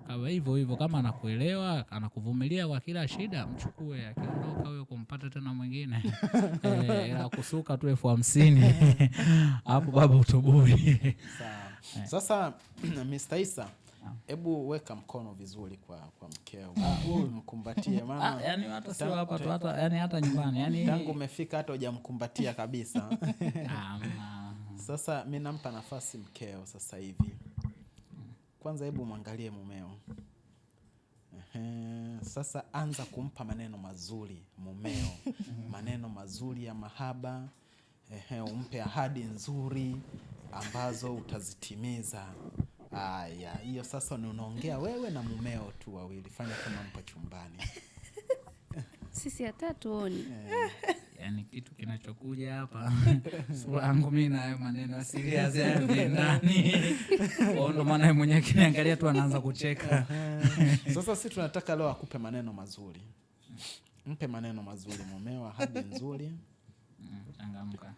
kama hivyo kama anakuelewa, anakuvumilia kwa kila shida, mchukue. Akiondoka huyo kumpata tena mwingine ila kusuka tu 50,000 hapo baba utoboi. Sawa. Sasa Mr. Issa, hebu weka mkono vizuri kwa mkeo, mkumbatie, maana yani hata sio hapa tu, hata nyumbani, yani tangu umefika hata hujamkumbatia kabisa. Sasa mimi nampa nafasi mkeo sasa hivi. Kwanza hebu mwangalie mumeo. Sasa anza kumpa maneno mazuri mumeo, maneno mazuri ya mahaba. Umpe ahadi nzuri ambazo utazitimiza. Haya, hiyo sasa unaongea wewe na mumeo tu wawili, fanya kama mpo chumbani. Sisi hata tuoni. yani kitu kinachokuja hapa sura yangu mimi na maneno asili ya ndani. Ndo maana mwenyewe kiniangalia tu anaanza kucheka. Sasa sisi tunataka leo akupe maneno mazuri. Mpe maneno mazuri mumeo, ahadi nzuri. Changamka.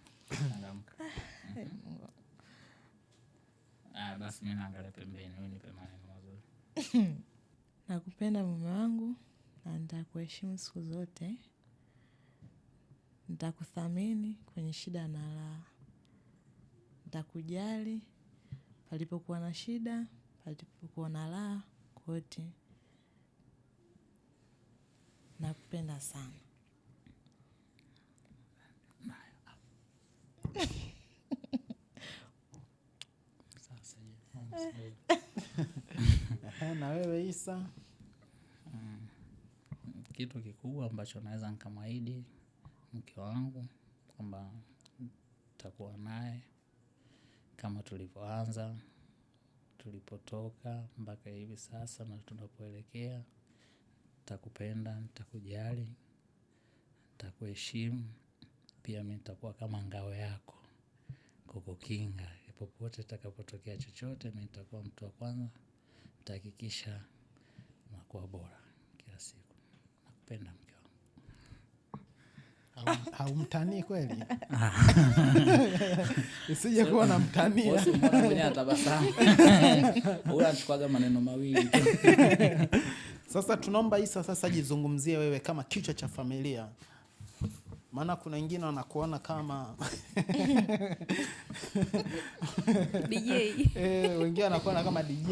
Basi mimi naangalia pembeni, wewe nipe maneno mazuri. Nakupenda mume wangu na nitakuheshimu siku zote. Nitakuthamini kwenye shida na raha. Nitakujali palipokuwa na shida, palipokuwa na raha, kote. Nakupenda sana. Na wewe Isa? Kitu kikubwa ambacho naweza nikamwahidi mke wangu kwamba nitakuwa naye kama tulivyoanza, tulipotoka mpaka hivi sasa na tunapoelekea. Nitakupenda, nitakujali, nitakuheshimu. Pia mimi nitakuwa kama ngao yako kukukinga popote itakapotokea chochote. Mimi nitakuwa mtu wa kwanza, nitahakikisha nakuwa bora kila siku. Nakupenda mke wangu. Haumtanii kweli? Isije kuwa na mtania. Bosi mbona mwenye atabasamu. Huyu anachukua maneno mawili. Sasa tunaomba Isa sasa jizungumzie wewe kama kichwa cha familia. Maana kuna wengine wanakuona kama DJ. Wengine wanakuona kama DJ,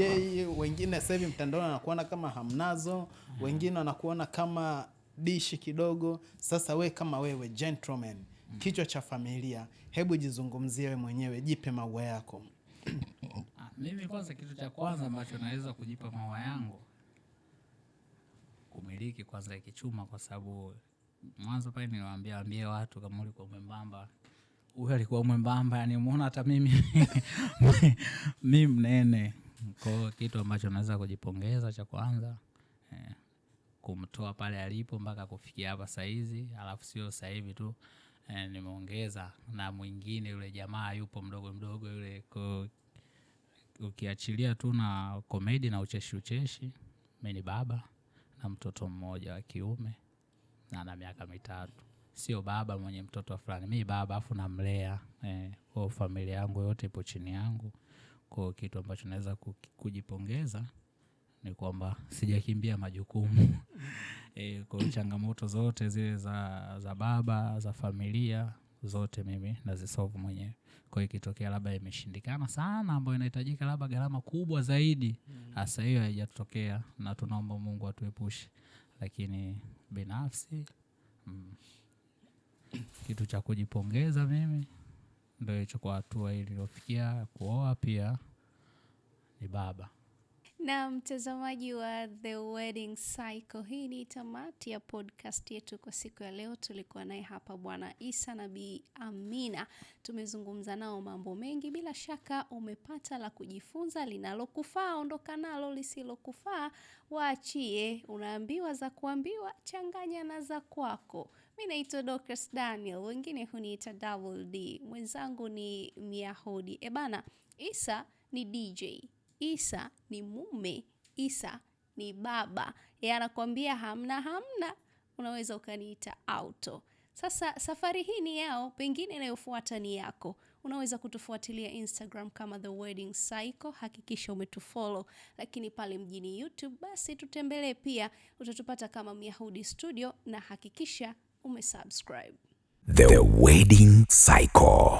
wengine sasa hivi mtandaoni wanakuona kama hamnazo, wengine wanakuona kama dishi kidogo. Sasa we kama wewe gentleman, kichwa cha familia, hebu jizungumzie wewe mwenyewe, jipe maua yako. Mimi kwanza kitu cha kwanza ambacho naweza kujipa maua yangu, kumiliki kwanza kichuma, kwa sababu mwanzo pale niliwaambia watu kama ulikuwa mwembamba, huyu alikuwa mwembamba, yani muone hata mimi mimi mnene. Kwa kitu ambacho naweza kujipongeza cha kwanza, kumtoa pale alipo mpaka kufikia hapa saizi. Alafu sio sasa hivi tu, nimeongeza na mwingine, yule jamaa yupo mdogo yule. Ukiachilia tu na komedi na ucheshi, mimi ni baba na mtoto mmoja wa kiume na ana miaka 3. Sio baba mwenye mtoto fulani, mimi baba afu namlea. Kwa familia yangu yote ipo chini yangu. Kwa kitu ambacho naweza kujipongeza ni kwamba sijakimbia majukumu. Kwa changamoto zote zile za baba, za familia zote mimi nazisolve mwenyewe. Kwa ikitokea labda imeshindikana sana, ambayo inahitajika labda gharama kubwa zaidi, hasa hiyo haijatokea na tunaomba Mungu atuepushe. Lakini binafsi kitu cha kujipongeza mimi ndio hicho, kwa hatua ile niliyofikia kuoa pia ni baba. Na mtazamaji wa The Wedding Cycle, hii ni tamati ya podcast yetu kwa siku ya leo. Tulikuwa naye hapa Bwana Isa na Bi Amina. Tumezungumza nao mambo mengi. Bila shaka umepata la kujifunza. Linalokufaa ondoka nalo, lisilokufaa waachie. Unaambiwa za kuambiwa, changanya na za kwako. Mimi naitwa Dorcas Daniel, wengine huniita Double D. Mwenzangu ni Myahudi. Bana, Isa ni DJ. Isa ni mume, Isa ni baba. Yeye anakuambia hamna, unaweza ukaniita auto. Sasa safari hii ni yao, pengine inayofuata ni yako. Unaweza kutufuatilia Instagram kama The Wedding Cycle, hakikisha umetufollow. Lakini pale mjini YouTube, basi tutembelee pia, utatupata kama Myahudi Studio, na hakikisha umesubscribe. The Wedding Cycle.